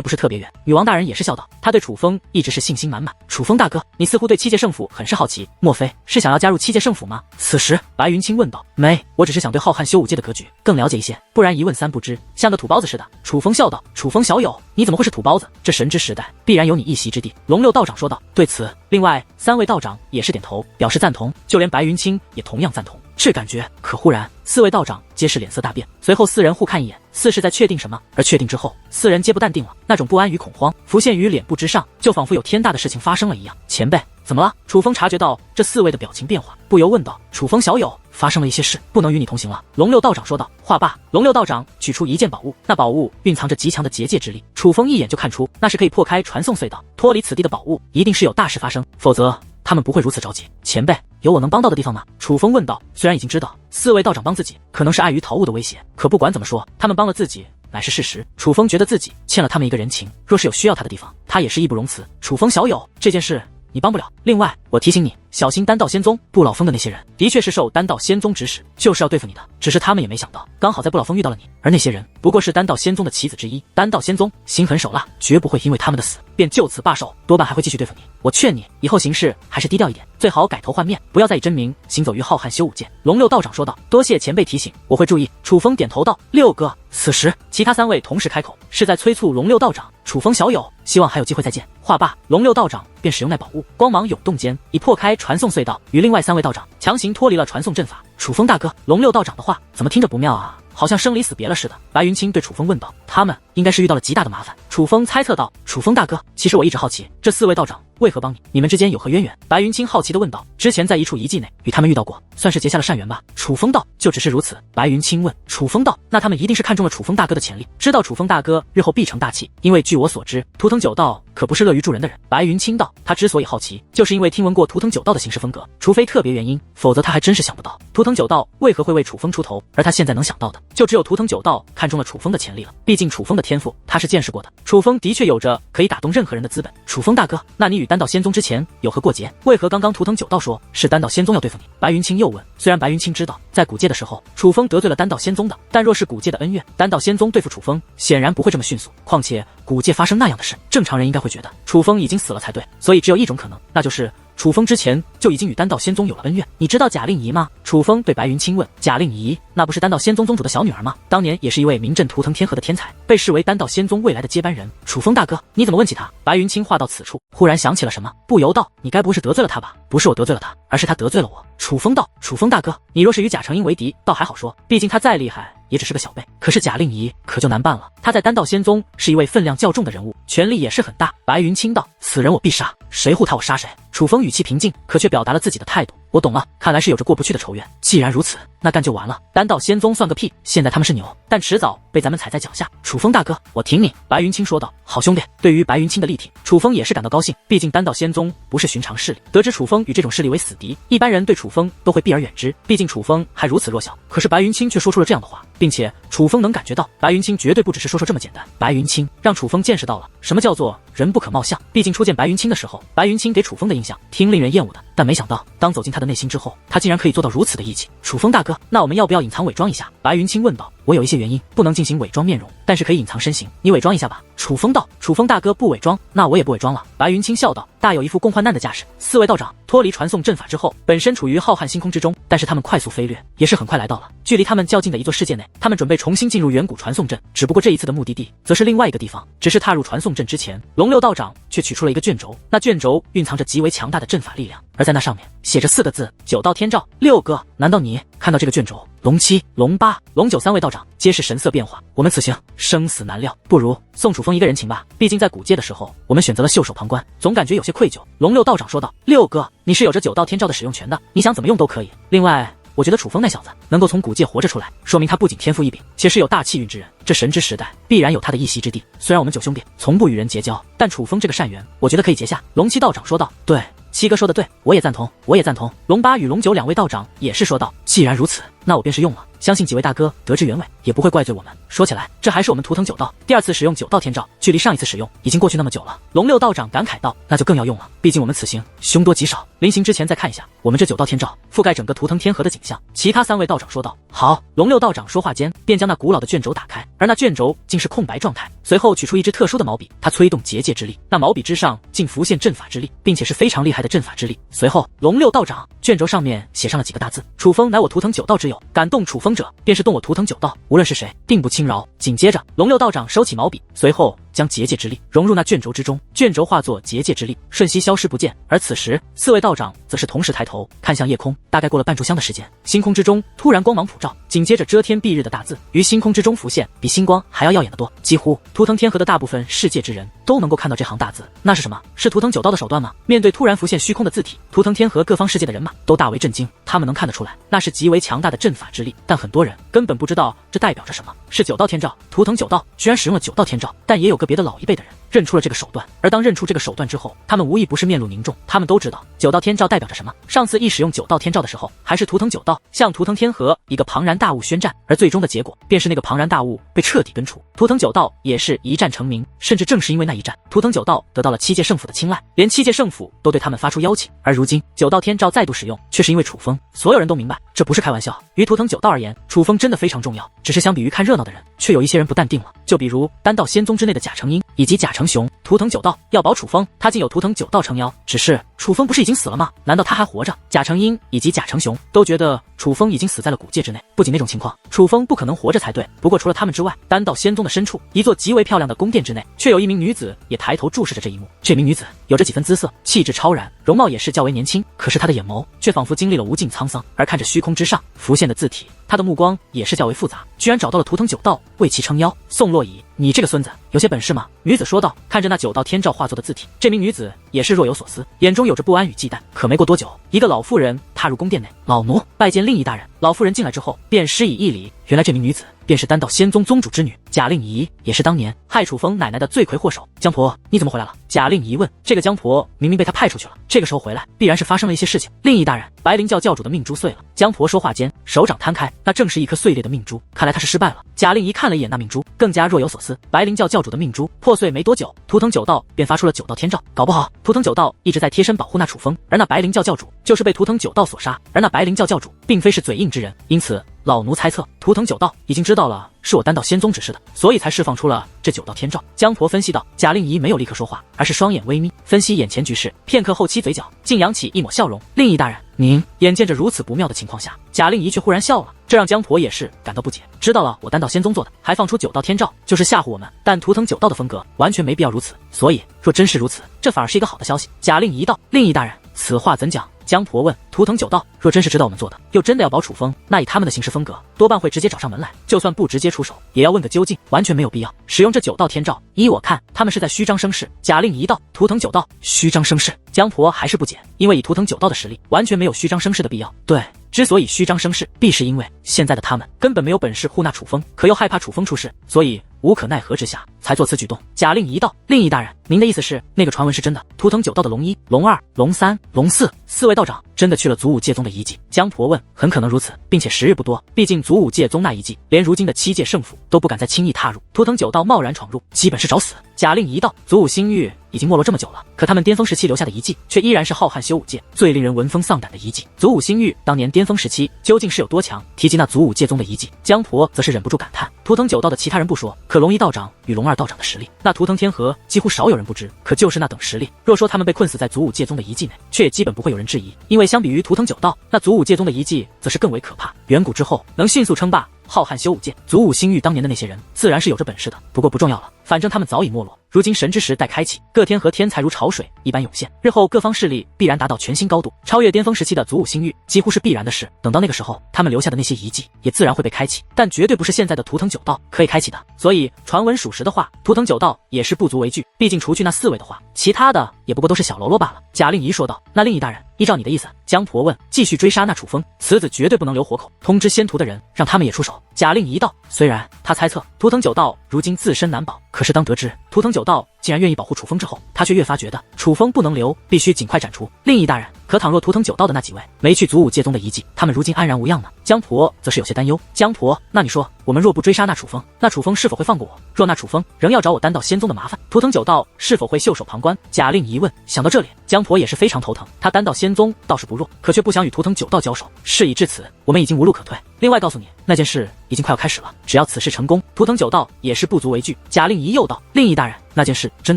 不是特别远。”女王大人也是笑道，她对楚风一直是信心满满。楚风大哥，你似乎对七界圣府很是好奇，莫非是想要加入七界圣府吗？此时白云清问道。没，我只是想对浩瀚修武界的格局更了解一些，不然一问三不知，像个土包子似的。楚风笑道。楚风小友，你怎么会是土包子？这神之时代必然有你一席之地。龙六道长说道。对此，另外3位道长也是点头表示赞同，就连白云清也同样赞同。这感觉可忽然，4位道长皆是脸色大变，随后4人互看一眼，似是在确定什么。而确定之后，4人皆不淡定了，那种不安与恐慌浮现于脸部之上，就仿佛有天大的事情发生了一样。前辈，怎么了？楚风察觉到这4位的表情变化，不由问道。楚风小友，发生了一些事，不能与你同行了。龙六道长说道。话罢，龙六道长取出一件宝物，那宝物蕴藏着极强的结界之力，楚风一眼就看出那是可以破开传送隧道，脱离此地的宝物，一定是有大事发生，否则他们不会如此着急。前辈，有我能帮到的地方吗？楚风问道。虽然已经知道4位道长帮自己可能是碍于桃物的威胁，可不管怎么说，他们帮了自己乃是事实。楚风觉得自己欠了他们一个人情，若是有需要他的地方，他也是义不容辞。楚风小友，这件事你帮不了，另外我提醒你，小心丹道仙宗。不老峰的那些人的确是受丹道仙宗指使，就是要对付你的，只是他们也没想到，刚好在不老峰遇到了你，而那些人不过是丹道仙宗的棋子之一。丹道仙宗心狠手辣，绝不会因为他们的死便就此罢手，多半还会继续对付你。我劝你以后行事还是低调一点，最好改头换面，不要再以真名行走于浩瀚修武界。龙六道长说道：“多谢前辈提醒，我会注意。”楚风点头道：“六哥。”此时，其他3位同时开口，是在催促龙六道长。楚风小友，希望还有机会再见。话罢，龙六道长便使用那宝物，光芒涌动间，已破开传送隧道，与另外3位道长强行脱离了传送阵法。楚风大哥，龙六道长的话怎么听着不妙啊？好像生离死别了似的。白云清对楚风问道：“他们应该是遇到了极大的麻烦。”楚风猜测道：“楚风大哥，其实我一直好奇，这4位道长为何帮你？你们之间有何渊源？”白云清好奇地问道：“之前在一处遗迹内与他们遇到过，算是结下了善缘吧？”楚风道：“就只是如此。”白云清问：“楚风道，那他们一定是看中了楚风大哥的潜力，知道楚风大哥日后必成大器，因为据我所知，图腾九道可不是乐于助人的人。”白云清道：“他之所以好奇，就是因为听闻过图腾九道的行事风格，除非特别原因，否则他还真是想不到图腾九道为何会为楚风出头，而他现在能想到的，就只有图腾九道看中了楚风的潜力了。毕竟楚风的天赋，他是见识过的。楚风的确有着可以打动任何人的资本。楚风大哥，那你与丹道仙宗之前有何过节？为何刚刚图腾九道说是丹道仙宗要对付你？”白云清又问。虽然白云清知道，在古界的时候，楚风得罪了丹道仙宗的，但若是古界的恩怨，丹道仙宗对付楚风，显然不会这么迅速。况且古界发生那样的事，正常人应该会觉得楚风已经死了才对，所以只有一种可能，那就是楚风之前就已经与丹道仙宗有了恩怨。你知道贾令仪吗？楚风对白云清问。贾令仪，那不是丹道仙宗宗主的小女儿吗？当年也是一位名震图腾天河的天才，被视为丹道仙宗未来的接班人。楚风大哥，你怎么问起他？白云清话到此处，忽然想起了什么，不由道：“你该不会是得罪了他吧？”“不是我得罪了他，而是他得罪了我。”楚风道：“楚风大哥，你若是与贾承英为敌，倒还好说，毕竟他再厉害也只是个小辈。可是贾令仪可就难办了，他在丹道仙宗是一位分量较重的人物，权力也是很大。”白云清道：“此人我必杀，谁护他我杀谁。”楚风语气平静，可却表达了自己的态度。“我懂了，看来是有着过不去的仇怨。既然如此，那干就完了。丹道仙宗算个屁，现在他们是牛，但迟早被咱们踩在脚下。楚风大哥，我挺你。”白云清说道。“好兄弟。”对于白云清的力挺，楚风也是感到高兴，毕竟丹道仙宗不是寻常势力，得知楚风与这种势力为死敌，一般人对楚风都会避而远之，毕竟楚风还如此弱小。可是白云清却说出了这样的话，并且楚风能感觉到，白云清绝对不只是说说这么简单。白云清让楚风见识到了什么叫做人不可貌相。毕竟初见白云清的时候，白云清给楚风的印象挺令人厌恶的，但没想到当走进他的内心之后，他竟然可以做到如此的义气。“楚风大哥，那我们要不要隐藏伪装一下？”白云清问道。“我有一些原因不能进行伪装面容，但是可以隐藏身形，你伪装一下吧。”楚风道。“楚风大哥不伪装，那我也不伪装了。”白云清笑道，大有一副共患难的架势。4位道长脱离传送阵法之后，本身处于浩瀚星空之中，但是他们快速飞掠，也是很快来到了距离他们较近的一座世界内。他们准备重新进入远古传送阵，只不过这一次的目的地则是另外一个地方。只是踏入传送阵之前，龙六道长却取出了一个卷轴，那卷轴蕴藏着极为强大的阵法力量，而在那上面写着4个字：九道天照。六哥，难道你看到这个卷轴？龙七、龙八、龙九3位道长皆是神色变化。我们此行生死难料，不如送楚风一个人情吧。毕竟在古界的时候，我们选择了袖手旁观，总感觉有些愧疚。龙六道长说道。六哥，你是有着九道天照的使用权的，你想怎么用都可以。另外，我觉得楚风那小子能够从古界活着出来，说明他不仅天赋异禀，且是有大气运之人。这神之时代必然有他的一席之地。虽然我们9兄弟从不与人结交，但楚风这个善缘，我觉得可以结下。龙七道长说道。对，七哥说的对，我也赞同，我也赞同。龙八与龙九2位道长也是说道。既然如此，那我便是用了，相信几位大哥得知原委，也不会怪罪我们。说起来，这还是我们图腾九道第2次使用九道天照，距离上一次使用已经过去那么久了。龙六道长感慨道。那就更要用了，毕竟我们此行凶多吉少。临行之前再看一下我们这九道天照，覆盖整个图腾天河的景象。其他3位道长说道。好。龙六道长说话间便将那古老的卷轴打开，而那卷轴竟是空白状态，随后取出一支特殊的毛笔，他催动结界之力，那毛笔之上竟浮现阵法之力，并且是非常厉害的阵法之力。随后龙六道长卷轴上面写上了几个大字：楚风乃我图腾九道之友，敢动楚风者便是动我图腾九道，无论是谁定不轻饶。紧接着龙六道长收起毛笔，随后将结界之力融入那卷轴之中，卷轴化作结界之力，瞬息消失不见。而此时4位道长则是同时抬头看向夜空，大概过了半炷香的时间，星空之中突然光芒普照，紧接着遮天蔽日的大字于星空之中浮现，比星光还要耀眼得多。几乎图腾天河的大部分世界之人都能够看到这行大字。那是什么？是图腾九道的手段吗？面对突然浮现虚空的字体，图腾天河各方世界的人马都大为震惊，他们能看得出来，那是极为强大的阵法之力，但很多人根本不知道这代表着什么。是九道天照，图腾九道居然使用了九道天照，但也有个别的老一辈的人认出了这个手段。而当认出这个手段之后，他们无疑不是面露凝重。他们都知道九道天照代表着什么。上次一使用九道天照的时候，还是图腾九道向图腾天河一个庞然大物宣战，而最终的结果便是那个庞然大物被彻底根除。图腾九道也是一战成名，甚至正是因为那一战，图腾九道得到了7届圣府的青睐，连7届圣府都对他们发出邀请。而如今九道天照再度使用，却是因为楚风。所有人都明白，这不是开玩笑。于图腾九道而言，楚风真的非常重要。只是相比于看热闹的人，却有一些人不淡定了。就比如丹道仙宗之内的贾成英以及贾成雄，图腾九道要保楚风，他竟有图腾九道撑腰。只是楚风不是已经死了吗？难道他还活着？贾成英以及贾成雄都觉得楚风已经死在了古界之内。不仅那种情况，楚风不可能活着才对。不过除了他们之外，丹道仙宗的深处，一座极为漂亮的宫殿之内，却有一名女子也抬头注视着这一幕。这名女子有着几分姿色，气质超然，容貌也是较为年轻，可是她的眼眸却仿佛经历了无尽沧桑，而看着虚空之上浮现的字体，她的目光也是较为复杂，居然找到了图腾九道为其撑腰。宋洛乙，你这个孙子有些本事吗？女子说道。看着那九道天照化作的字体，这名女子也是若有所思，眼中有着不安与忌惮。可没过多久，一个老妇人踏入宫殿内，老奴拜见令尹大人。老妇人进来之后便施以一礼，原来这名女子便是丹道仙宗宗主之女贾令仪，也是当年害楚风奶奶的罪魁祸首。江婆，你怎么回来了？贾令仪问。这个江婆明明被他派出去了，这个时候回来，必然是发生了一些事情。令尹大人，白灵教教主的命珠碎了。江婆说话间，手掌摊开，那正是一颗碎裂的命珠。看来他是失败了。贾令仪看了一眼那命珠，更加若有所思。白灵教教主的命珠破碎没多久，图腾九道便发出了九道天照。搞不好图腾九道一直在贴身保护那楚风，而那白灵教教主就是被图腾九道所杀。而那白灵教教主并非是嘴硬之人，因此老奴猜测图腾九道已经知道了是我丹道仙宗指示的，所以才释放出了这九道天照。江婆分析道。贾令仪没有立刻说话，而是双眼微眯，分析眼前局势。片刻后，七嘴角竟扬起一抹笑容。令尹大人，您眼见着如此不妙的情况下，贾令仪却忽然笑了，这让江婆也是感到不解。知道了我丹道仙宗做的，还放出九道天照，就是吓唬我们。但图腾九道的风格完全没必要如此，所以若真是如此，这反而是一个好的消息。贾令仪道。令尹大人，此话怎讲？江婆问。图腾九道若真是知道我们做的，又真的要保楚风，那以他们的行事风格，多半会直接找上门来。就算不直接出手，也要问个究竟，完全没有必要使用这九道天照。依我看，他们是在虚张声势。贾令仪道。图腾九道虚张声势？江婆还是不解，因为以图腾九道的实力，完全没有虚张声势的必要。对，之所以虚张声势，必是因为现在的他们根本没有本事护那楚风，可又害怕楚风出事，所以无可奈何之下才做此举动。贾令仪道。令仪大人，您的意思是那个传闻是真的？图腾九道的龙一、龙二、龙三、龙四位道长真的去了祖武界宗的遗迹？江婆问。很可能如此，并且时日不多，毕竟祖武界宗那一迹，连如今的7届圣府都不敢再轻易踏入，图腾九道贸然闯入，基本是找死。贾令仪道。祖武星域已经没落这么久了，可他们巅峰时期留下的遗迹，却依然是浩瀚修武界最令人闻风丧胆的遗迹。祖武星域当年巅峰时期究竟是有多强？提及那祖武界宗的遗迹，江婆则是忍不住感叹。图腾九道的其他人不说，可龙一道长与龙二道长的实力，那图腾天河几乎少有人不知。可就是那等实力，若说他们被困死在祖武界宗的遗迹内，却也基本不会有人质疑。因为相比于图腾九道，那祖武界宗的遗迹则是更为可怕。远古之后能迅速称霸浩瀚修武界，祖武星域当年的那些人自然是有着本事的。不过不重要了，反正他们早已没落。如今神之时代开启，各天河天才如潮水一般涌现，日后各方势力必然达到全新高度，超越巅峰时期的祖武星域几乎是必然的事。等到那个时候，他们留下的那些遗迹也自然会被开启，但绝对不是现在的图腾九道可以开启的。所以传闻属实的话，图腾九道也是不足为惧，毕竟除去那4位的话，其他的也不过都是小喽啰罢了。贾令仪说道。那令仪大人，依照你的意思，江婆问，继续追杀那楚风，此子绝对不能留活口，通知仙途的人，让他们也出手。贾令仪道。虽然他猜测图腾九道如今自身难保，可是当得知图腾九道竟然愿意保护楚风之后，他却越发觉得楚风不能留，必须尽快斩除。令仪大人，可倘若图腾九道的那几位没去祖武界宗的遗迹，他们如今安然无恙呢？江婆则是有些担忧。江婆，那你说我们若不追杀那楚风，那楚风是否会放过我？若那楚风仍要找我丹道仙宗的麻烦，图腾九道是否会袖手旁观？贾令仪问。想到这里，江婆也是非常头疼。他丹道仙宗倒是不弱，可却不想与图腾九道交手。事已至此，我们已经无路可退。另外告诉你，那件事已经快要开始了，只要此事成功，图腾九道也是不足为惧。贾令仪又道。令仪大人，那件事真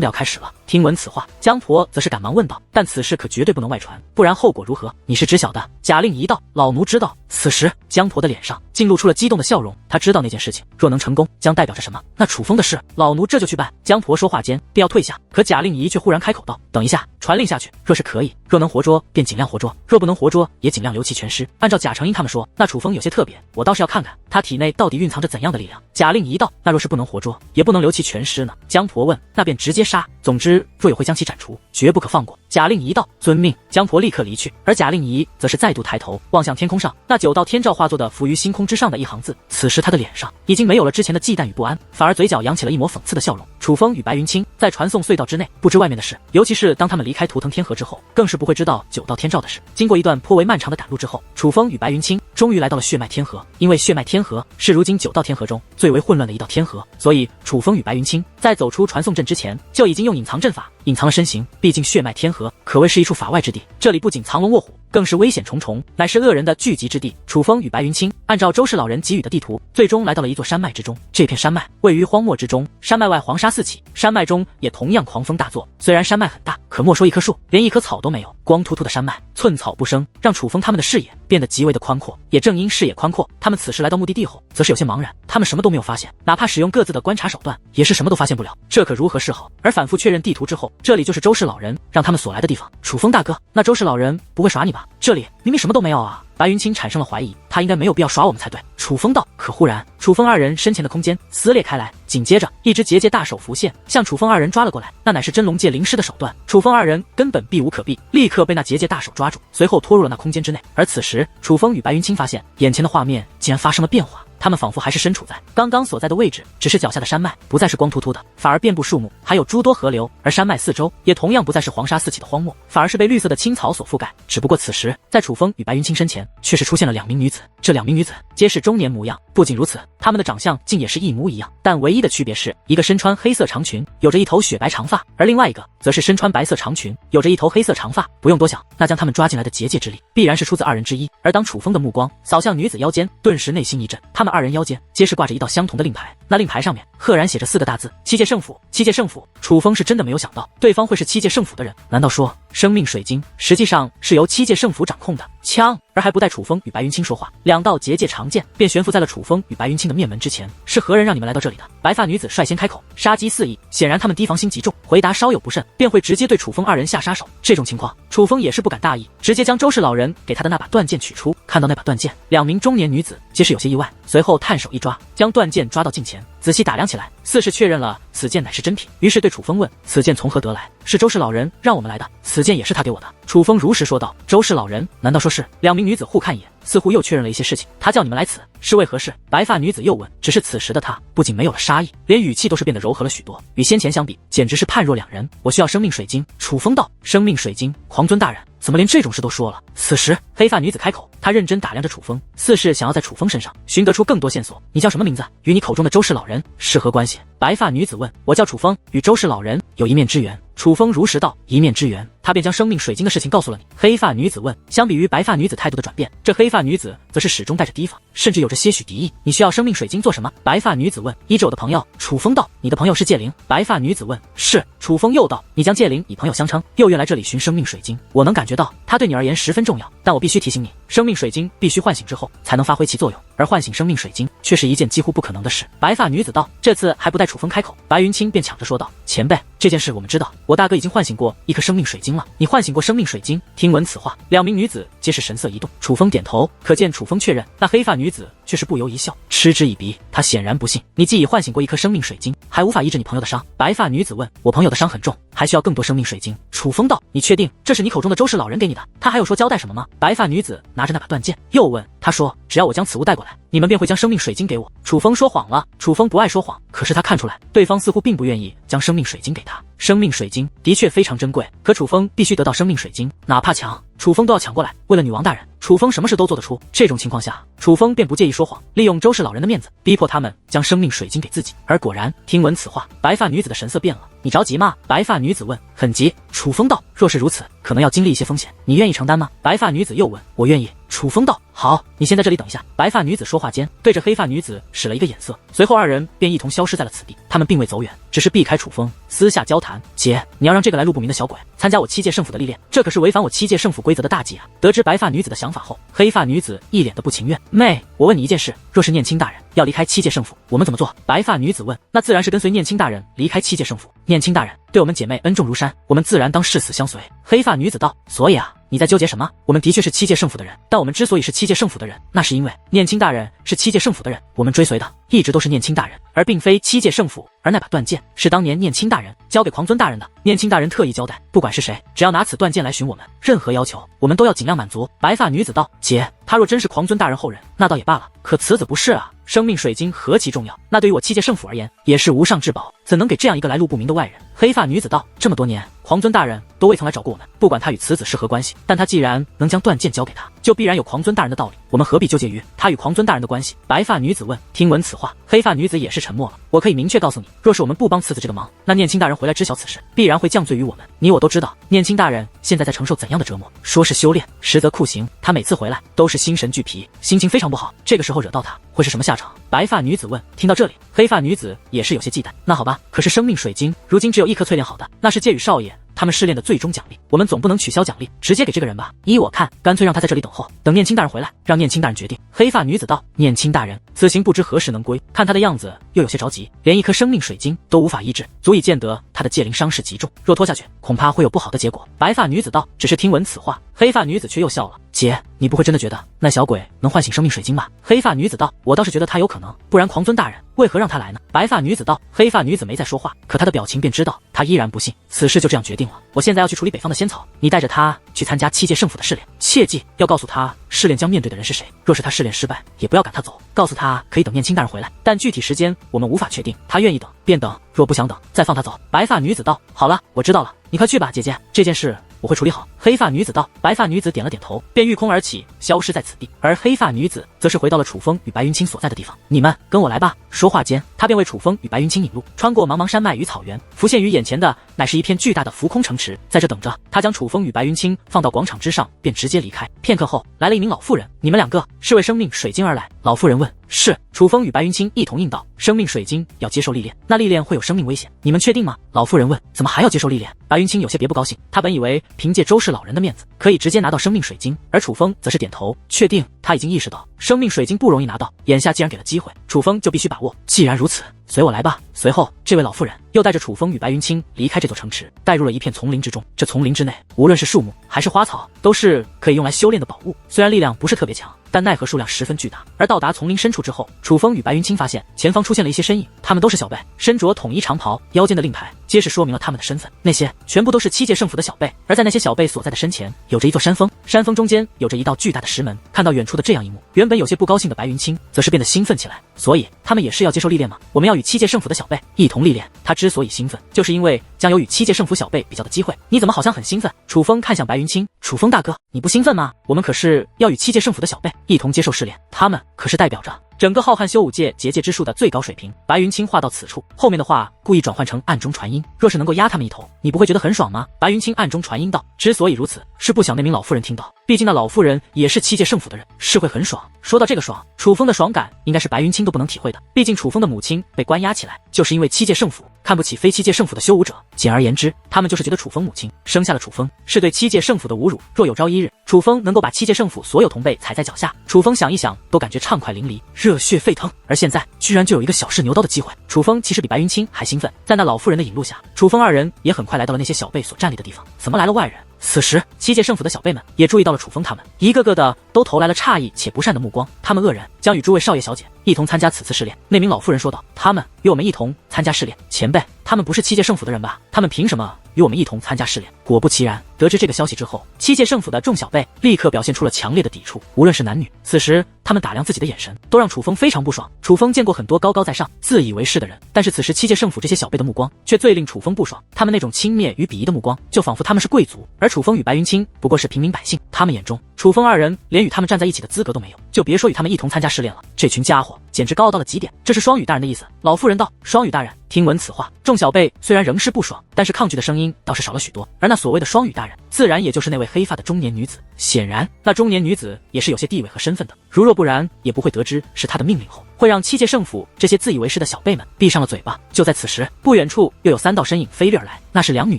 的要开始了？听闻此话，江婆则是赶忙问道。但此事可绝对不能外传，不然后果如何？你是知晓的。贾令仪道。老奴知道。此时江婆的脸上竟露出了激动的笑容，她知道那件事情若能成功，将代表着什么。那楚风的事，老奴这就去办。江婆说话间便要退下，可贾令仪却忽然开口道。等一下，传令下去，若是可以，若能活捉便尽量活捉，若不能活捉也尽量留其全尸。按照贾成英他们说，那楚风有些特别，我倒是要看看他体内到底蕴藏着怎样的力量。贾令仪道。那若是不能活捉，也不能留其全尸呢？江婆问。那便直接杀，总之若有会将其斩除，绝不可放过。贾令仪道。遵命。江婆立刻离去，而贾令仪则是再度抬头望向天空上，那9道天照化作的浮于星空之上的一行字。此时他的脸上已经没有了之前的忌惮与不安，反而嘴角扬起了一抹讽刺的笑容。楚风与白云清在传送隧道之内，不知外面的事，尤其是当他们离开图腾天河之后，更是不会知道9道天照的事。经过一段颇为漫长的赶路之后，楚风与白云清终于来到了血脉天河。因为血脉天河是如今9道天河中最为混乱的一道天河，所以楚风与白云清在走出传送阵之前，就已经用隐藏阵法隐藏了身形。毕竟血脉天河可谓是一处法外之地，这里不仅藏龙卧虎，更是危险重重，乃是恶人的聚集之地。楚风与白云清按照周氏老人给予的地图，最终来到了一座山脉之中。这片山脉位于荒漠之中，山脉外黄沙四起，山脉中也同样狂风大作。虽然山脉很大，可莫说一棵树，连一棵草都没有，光秃秃的山脉，寸草不生，让楚风他们的视野变得极为的宽阔。也正因视野宽阔，他们此时来到目的地后，则是有些茫然，他们什么都没有发现，哪怕使用各自的观察手段，也是什么都发现不了，这可如何是好？而反复确认地图之后，这里就是周氏老人让他们所来的地方。楚风大哥，那周氏老人不会耍你吧？这里明明什么都没有啊！白云清产生了怀疑，他应该没有必要耍我们才对。楚风道，可忽然，楚风二人身前的空间撕裂开来，紧接着一只结界大手浮现，向楚风二人抓了过来。那乃是真龙界灵师的手段，楚风二人根本避无可避，立刻被那结界大手抓住，随后拖入了那空间之内。而此时，楚风与白云清发现，眼前的画面竟然发生了变化。他们仿佛还是身处在刚刚所在的位置，只是脚下的山脉不再是光秃秃的，反而遍布树木，还有诸多河流，而山脉四周也同样不再是黄沙四起的荒漠，反而是被绿色的青草所覆盖。只不过此时，在楚风与白云清身前，却是出现了2名女子。这2名女子皆是中年模样，不仅如此，她们的长相竟也是一模一样，但唯一的区别是，一个身穿黑色长裙，有着一头雪白长发，而另外一个则是身穿白色长裙，有着一头黑色长发。不用多想，那将他们抓进来的结界之力，必然是出自2人之一。而当楚风的目光扫向女子腰间，顿时内心一震，他们2人腰间皆是挂着一道相同的令牌，那令牌上面赫然写着4个大字：七界圣府。七界圣府，楚风是真的没有想到对方会是七界圣府的人，难道说生命水晶实际上是由七界圣府掌控的？枪！而还不待楚风与白云清说话，2道结界长剑便悬浮在了楚风与白云清的面门之前。是何人让你们来到这里的？白发女子率先开口，杀机四溢，显然他们提防心极重，回答稍有不慎，便会直接对楚风2人下杀手。这种情况，楚风也是不敢大意，直接将周氏老人给他的那把断剑取出。看到那把断剑，2名中年女子皆是有些意外，随后探手一抓，将断剑抓到近前，仔细打量起来，似是确认了此剑乃是真品，于是对楚风问：此剑从何得来？是周氏老人让我们来的，此剑也是他给我的。楚风如实说道。周氏老人？难道说是？2名女子互看一眼，似乎又确认了一些事情。他叫你们来此是为何事？白发女子又问。只是此时的她不仅没有了杀意，连语气都是变得柔和了许多，与先前相比，简直是判若两人。我需要生命水晶。楚风道。生命水晶？皇尊大人怎么连这种事都说了？此时黑发女子开口，她认真打量着楚风，似是想要在楚风身上寻得出更多线索。你叫什么名字？与你口中的周氏老人是何关系？白发女子问。我叫楚风，与周氏老人有一面之缘。楚风如实道。一面之缘，他便将生命水晶的事情告诉了你。黑发女子问。相比于白发女子态度的转变，这黑发女子则是始终带着提防，甚至有着些许敌意。你需要生命水晶做什么？白发女子问。医治我的朋友。楚风道。你的朋友是戒灵？白发女子问。是。楚风又道。你将戒灵以朋友相称，又愿来这里寻生命水晶，我能感觉到他对你而言十分重要，但我必须提醒你，生命水晶必须唤醒之后才能发挥其作用，而唤醒生命水晶却是一件几乎不可能的事。白发女子道。这次还不待楚风开口，白云清便抢着说道。前辈，这件事我们知道，我大哥已经唤醒过一颗生命水晶了。你唤醒过生命水晶？听闻此话，2名女子皆是神色一动。楚风点头，可见楚风确认，那黑发女子却是不由一笑，嗤之以鼻。她显然不信，你既已唤醒过一颗生命水晶，还无法医治你朋友的伤。白发女子问。我朋友的伤很重，还需要更多生命水晶。楚风道。你确定这是你口中的周氏老人给你的？他还有说交代什么吗？白发女子拿着那把断剑又问。他说只要我将此物带过来，你们便会将生命水晶给我。楚风说谎了。楚风不爱说谎，可是他看出来对方似乎并不愿意将生命水晶给他。生命水晶的确非常珍贵，可楚风必须得到生命水晶，哪怕抢楚风都要抢过来。为了女王大人，楚风什么事都做得出。这种情况下，楚风便不介意说谎，利用周氏老人的面子逼迫他们将生命水晶给自己。而果然，听闻此话，白发女子的神色变了。你着急吗？白发女子问。很急。楚风道。若是如此，可能要经历一些风险，你愿意承担吗？白发女子又问。我愿意。楚风道。好，你先在这里等一下。白发女子说话间，对着黑发女子使了一个眼色，随后2人便一同消失在了此地。他们并未走远，只是避开楚风，私下交谈。姐，你要让这个来路不明的小鬼参加我七界圣府的历练，这可是违反我七界圣府规则的大忌啊！得知白发女子的想法后，黑发女子一脸的不情愿。妹，我问你一件事，若是念青大人要离开七界圣府，我们怎么做？白发女子问。那自然是跟随念青大人离开七界圣府。念青大人对我们姐妹恩重如山，我们自然当誓死相随。黑发女子道。所以啊，你在纠结什么？我们的确是七界圣府的人，但我们之所以是七界圣府的人，那是因为念青大人是七界圣府的人，我们追随的一直都是念青大人，而并非七界圣府。而那把断剑是当年念青大人交给狂尊大人的，念青大人特意交代，不管是谁，只要拿此断剑来寻我们，任何要求我们都要尽量满足。白发女子道。姐，他若真是狂尊大人后人，那倒也罢了，可此子不是啊。生命水晶何其重要，那对于我七界圣府而言，也是无上至宝，怎能给这样一个来路不明的外人？黑发女子道：这么多年，狂尊大人都未曾来找过我们，不管他与此子是何关系，但他既然能将断剑交给他，就必然有狂尊大人的道理，我们何必纠结于他与狂尊大人的关系？白发女子问。听闻此话，黑发女子也是沉默了。我可以明确告诉你，若是我们不帮次子这个忙，那念青大人回来知晓此事，必然会降罪于我们。你我都知道，念青大人现在在承受怎样的折磨？说是修炼，实则酷刑。他每次回来都是心神俱疲，心情非常不好。这个时候惹到他，会是什么下场？白发女子问。听到这里，黑发女子也是有些忌惮。那好吧，可是生命水晶如今只有一颗淬炼好的，那是借与少爷他们试炼的最终奖励，我们总不能取消奖励，直接给这个人吧？依我看，干脆让他在这里等候，等念青大人回来，让念青大人决定。黑发女子道：念青大人此行不知何时能归，看他的样子又有些着急，连一颗生命水晶都无法医治，足以见得他的界灵伤势极重，若拖下去，恐怕会有不好的结果。白发女子道：只是听闻此话。黑发女子却又笑了。姐，你不会真的觉得那小鬼能唤醒生命水晶吧？黑发女子道：我倒是觉得他有可能，不然狂尊大人为何让他来呢？白发女子道。黑发女子没再说话，可她的表情便知道她依然不信。此事就这样决定了，我现在要去处理北方的仙草，你带着他去参加七界圣府的试炼，切记要告诉他试炼将面对的人是谁，若是他试炼失败，也不要赶他走，告诉他可以等念青大人回来，但具体时间我们无法确定，他愿意等便等，若不想等再放他走。白发女子道：好了，我知道了，你快去吧，姐姐，这件事我会处理好。黑发女子道。白发女子点了点头，便御空而起，消失在此地。而黑发女子则是回到了楚风与白云清所在的地方。你们跟我来吧。说话间，他便为楚风与白云清引路，穿过茫茫山脉与草原，浮现于眼前的乃是一片巨大的浮空城池。在这等着，他将楚风与白云清放到广场之上，便直接离开。片刻后，来了一名老妇人。你们两个是为生命水晶而来？老妇人问。是。楚风与白云清一同应道。生命水晶要接受历练，那历练会有生命危险，你们确定吗？老妇人问。怎么还要接受历练？白云清有些别不高兴，他本以为凭借周氏老人的面子可以直接拿到生命水晶，而楚风则是点头确定。他已经意识到生命水晶不容易拿到，眼下既然给了机会，楚风就必须把握。既然如此，随我来吧。随后，这位老妇人又带着楚风与白云清离开这座城池，带入了一片丛林之中。这丛林之内，无论是树木还是花草，都是可以用来修炼的宝物。虽然力量不是特别强，但奈何数量十分巨大。而到达丛林深处之后，楚风与白云清发现前方出现了一些身影，他们都是小辈，身着统一长袍，腰间的令牌皆是说明了他们的身份。那些全部都是七界圣府的小辈，而在那些小辈所在的身前，有着一座山峰，山峰中间有着一道巨大的石门。看到远处的这样一幕，原本有些不高兴的白云清则是变得兴奋起来。所以他们也是要接受历练吗？我们要与七界圣府的小辈一同历练。他之所以兴奋，就是因为将有与七界圣府小辈比较的机会。你怎么好像很兴奋？楚风看向白云清。楚风大哥，你不兴奋吗？我们可是要与七界圣府的小辈一同接受试炼，他们可是代表着整个浩瀚修武界结界之术的最高水平。白云清话到此处，后面的话故意转换成暗中传音，若是能够压他们一头，你不会觉得很爽吗？白云清暗中传音道。之所以如此，是不想那名老妇人听到，毕竟那老妇人也是七界圣府的人，是会很爽。说到这个爽，楚风的爽感应该是白云清都不能体会的，毕竟楚风的母亲被关押起来，就是因为七界圣府看不起非七界圣府的修武者。简而言之，他们就是觉得楚风母亲生下了楚风是对七界圣府的侮辱。若有朝一日，楚风能够把七界圣府所有同辈踩在脚下，楚风想一想都感觉畅快淋漓，热血沸腾。而现在居然就有一个小试牛刀的机会，楚风其实比白云清还兴奋。在那老妇人的引路下，楚风二人也很快来到了那些小辈所站立的地方。怎么来了外人？此时，七界圣府的小辈们也注意到了楚风他们，一个个的都投来了诧异且不善的目光。他们恶人将与诸位少爷小姐一同参加此次试炼。那名老妇人说道：他们与我们一同参加试炼？前辈，他们不是七界圣府的人吧？他们凭什么与我们一同参加试炼？果不其然，得知这个消息之后，七界圣府的众小辈立刻表现出了强烈的抵触，无论是男女。此时他们打量自己的眼神都让楚风非常不爽。楚风见过很多高高在上自以为是的人，但是此时七界圣府这些小辈的目光却最令楚风不爽。他们那种轻蔑与鄙夷的目光，就仿佛他们是贵族，而楚风与白云清不过是平民百姓。他们眼中，楚风二人连与他们站在一起的资格都没有，就别说与他们一同参加试炼了。这群家伙简直高傲到了极点。这是双羽大人的意思。老妇人道。双羽大人。听闻此话，众小辈虽然仍是不爽，但是抗拒的声音倒是少了许多。而那所谓的双羽大人，自然也就是那位黑发的中年女子。显然，那中年女子也是有些地位和身份的，如若不然，也不会得知是她的命令后，会让七界圣府这些自以为是的小辈们闭上了嘴巴。就在此时，不远处又有三道身影飞掠而来，那是两女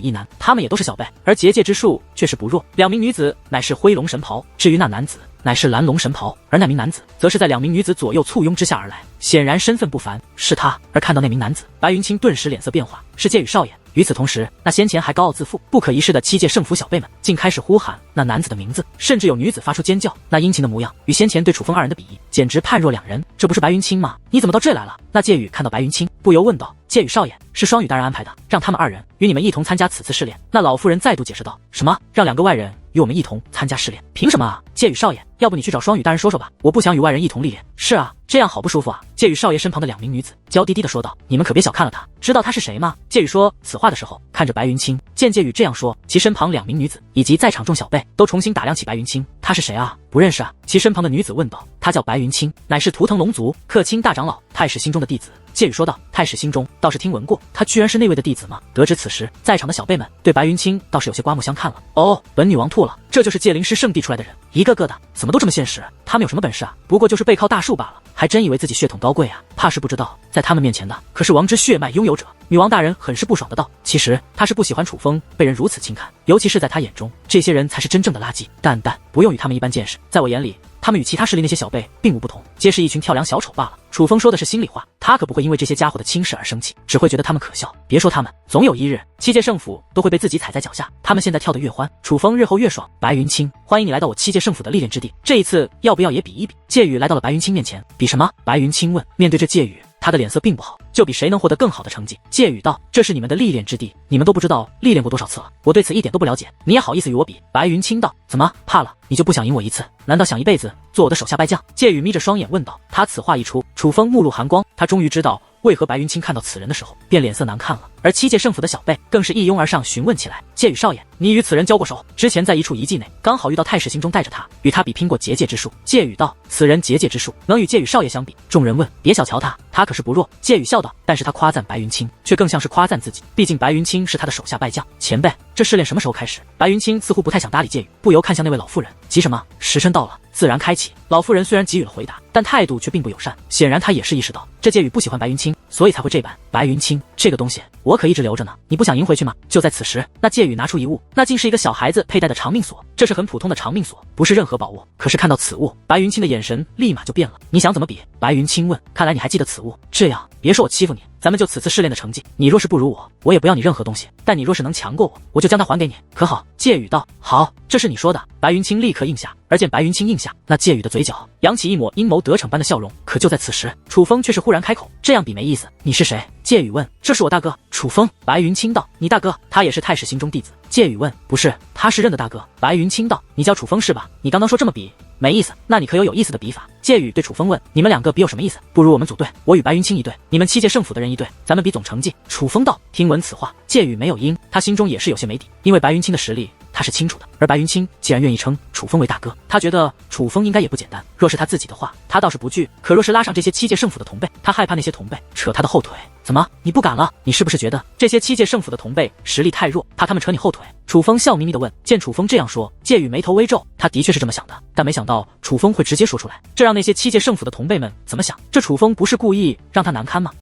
一男，他们也都是小辈，而结界之术却是不弱。两名女子乃是灰龙神袍，至于那男子乃是蓝龙神袍，而那名男子则是在两名女子左右簇拥之下而来，显然身份不凡，是他。而看到那名男子，白云清顿时脸色变化，是介羽少爷。与此同时，那先前还高傲自负、不可一世的七界圣府小辈们竟开始呼喊那男子的名字，甚至有女子发出尖叫。那殷勤的模样与先前对楚风二人的鄙夷简直判若两人。这不是白云清吗？你怎么到这来了？那介羽看到白云清，不由问道。介宇少爷，是双羽大人安排的，让他们二人与你们一同参加此次试炼。那老妇人再度解释道：什么？让两个外人与我们一同参加试炼？凭什么啊？介宇少爷，要不你去找双羽大人说说吧，我不想与外人一同历练。是啊，这样好不舒服啊。介宇少爷身旁的两名女子娇滴滴的说道：你们可别小看了他，知道他是谁吗？介宇说此话的时候，看着白云清，见介宇这样说，其身旁两名女子以及在场众小辈都重新打量起白云清。他是谁啊？不认识啊。其身旁的女子问道。他叫白云清，乃是图腾龙族克钦大长老太史心中的弟子。介宇说道：太史心中倒是听闻过，他居然是那位的弟子吗？得知此时，在场的小辈们对白云清倒是有些刮目相看了。哦，本女王吐了，这就是界灵师圣地出来的人，一个个的怎么都这么现实？他们有什么本事啊？不过就是背靠大树罢了，还真以为自己血统高贵啊？怕是不知道，在他们面前的可是王之血脉拥有者。女王大人很是不爽的道：其实他是不喜欢楚风被人如此轻看，尤其是在他眼中，这些人才是真正的垃圾。但不用与他们一般见识，在我眼里，他们与其他势力那些小辈并无不同，皆是一群跳梁小丑罢了。楚风说的是心里话，他可不会因为这些家伙的轻视而生气，只会觉得他们可笑。别说他们，总有一日七界圣府都会被自己踩在脚下。他们现在跳得越欢，楚风日后越爽。白云清，欢迎你来到我七界圣府的历练之地，这一次要不要也比一比？介宇来到了白云清面前，比什么？白云清问。面对这介宇，他的脸色并不好，就比谁能获得更好的成绩。介宇道：这是你们的历练之地，你们都不知道历练过多少次了，我对此一点都不了解，你也好意思与我比？白云清道：怎么怕了？你就不想赢我一次？难道想一辈子做我的手下败将？介宇眯着双眼问道。他此话一出，楚风目露寒光，他终于知道为何白云清看到此人的时候便脸色难看了。而七界圣府的小辈更是一拥而上询问起来：介宇少爷，你与此人交过手？之前在一处遗迹内刚好遇到太史心中带着他，与他比拼过结界之术。介宇道：此人结界之术能与介宇少爷相比？众人问：别小瞧他，他可是不弱。介宇笑道：但是他夸赞白云清，却更像是夸赞自己，毕竟白云清是他的手下败将。前辈，这试炼什么时候开始？白云清似乎不太想搭理介宇，不由看向那位老妇人，急什么？时辰到了，自然开启。老妇人虽然给予了回答，但态度却并不友善，显然她也是意识到这介宇不喜欢白云清，所以才会这般。白云清，这个东西我可一直留着呢，你不想赢回去吗？就在此时，那介宇拿出一物，那竟是一个小孩子佩戴的长命锁，这是很普通的长命锁，不是任何宝物。可是看到此物，白云清的眼神立马就变了。你想怎么比？白云清问。看来你还记得此物，这样别说我欺负你，咱们就此次试炼的成绩，你若是不如我，我也不要你任何东西，但你若是能强过我，我就将它还给你，可好？介宇道：好，这是你说的。白云清立刻应下，而见白云清应下，那介宇的嘴角扬起一抹阴谋得逞般的笑容。可就在此时，楚风却是忽然开口：这样比没意思，你是谁？介宇问。这是我大哥楚风。白云清道：你大哥？他也是太史心中弟子。介宇问。不是，他是认的大哥。白云清道：你叫楚风是吧？你刚刚说这么比没意思，那你可有意思的比法？介宇对楚风问。你们两个比有什么意思？不如我们组队，我与白云清一队，你们七界圣府的人一队，咱们比总成绩。楚风道。听闻此话，介宇没有应，他心中也是有些没底，因为白云清的实力他是清楚的，而白云清既然愿意称楚风为大哥，他觉得楚风应该也不简单。若是他自己的话，他倒是不惧，可若是拉上这些七界圣府的同辈，他害怕那些同辈扯他的后腿。怎么，你不敢了？你是不是觉得这些七界圣府的同辈实力太弱，怕他们扯你后腿？楚风笑眯眯地问。见楚风这样说，介宇眉头微皱，他的确是这么想的，但没想到楚风会直接说出来，这让那些七界圣府的同辈们怎么想？这楚风不是故意让他难堪吗？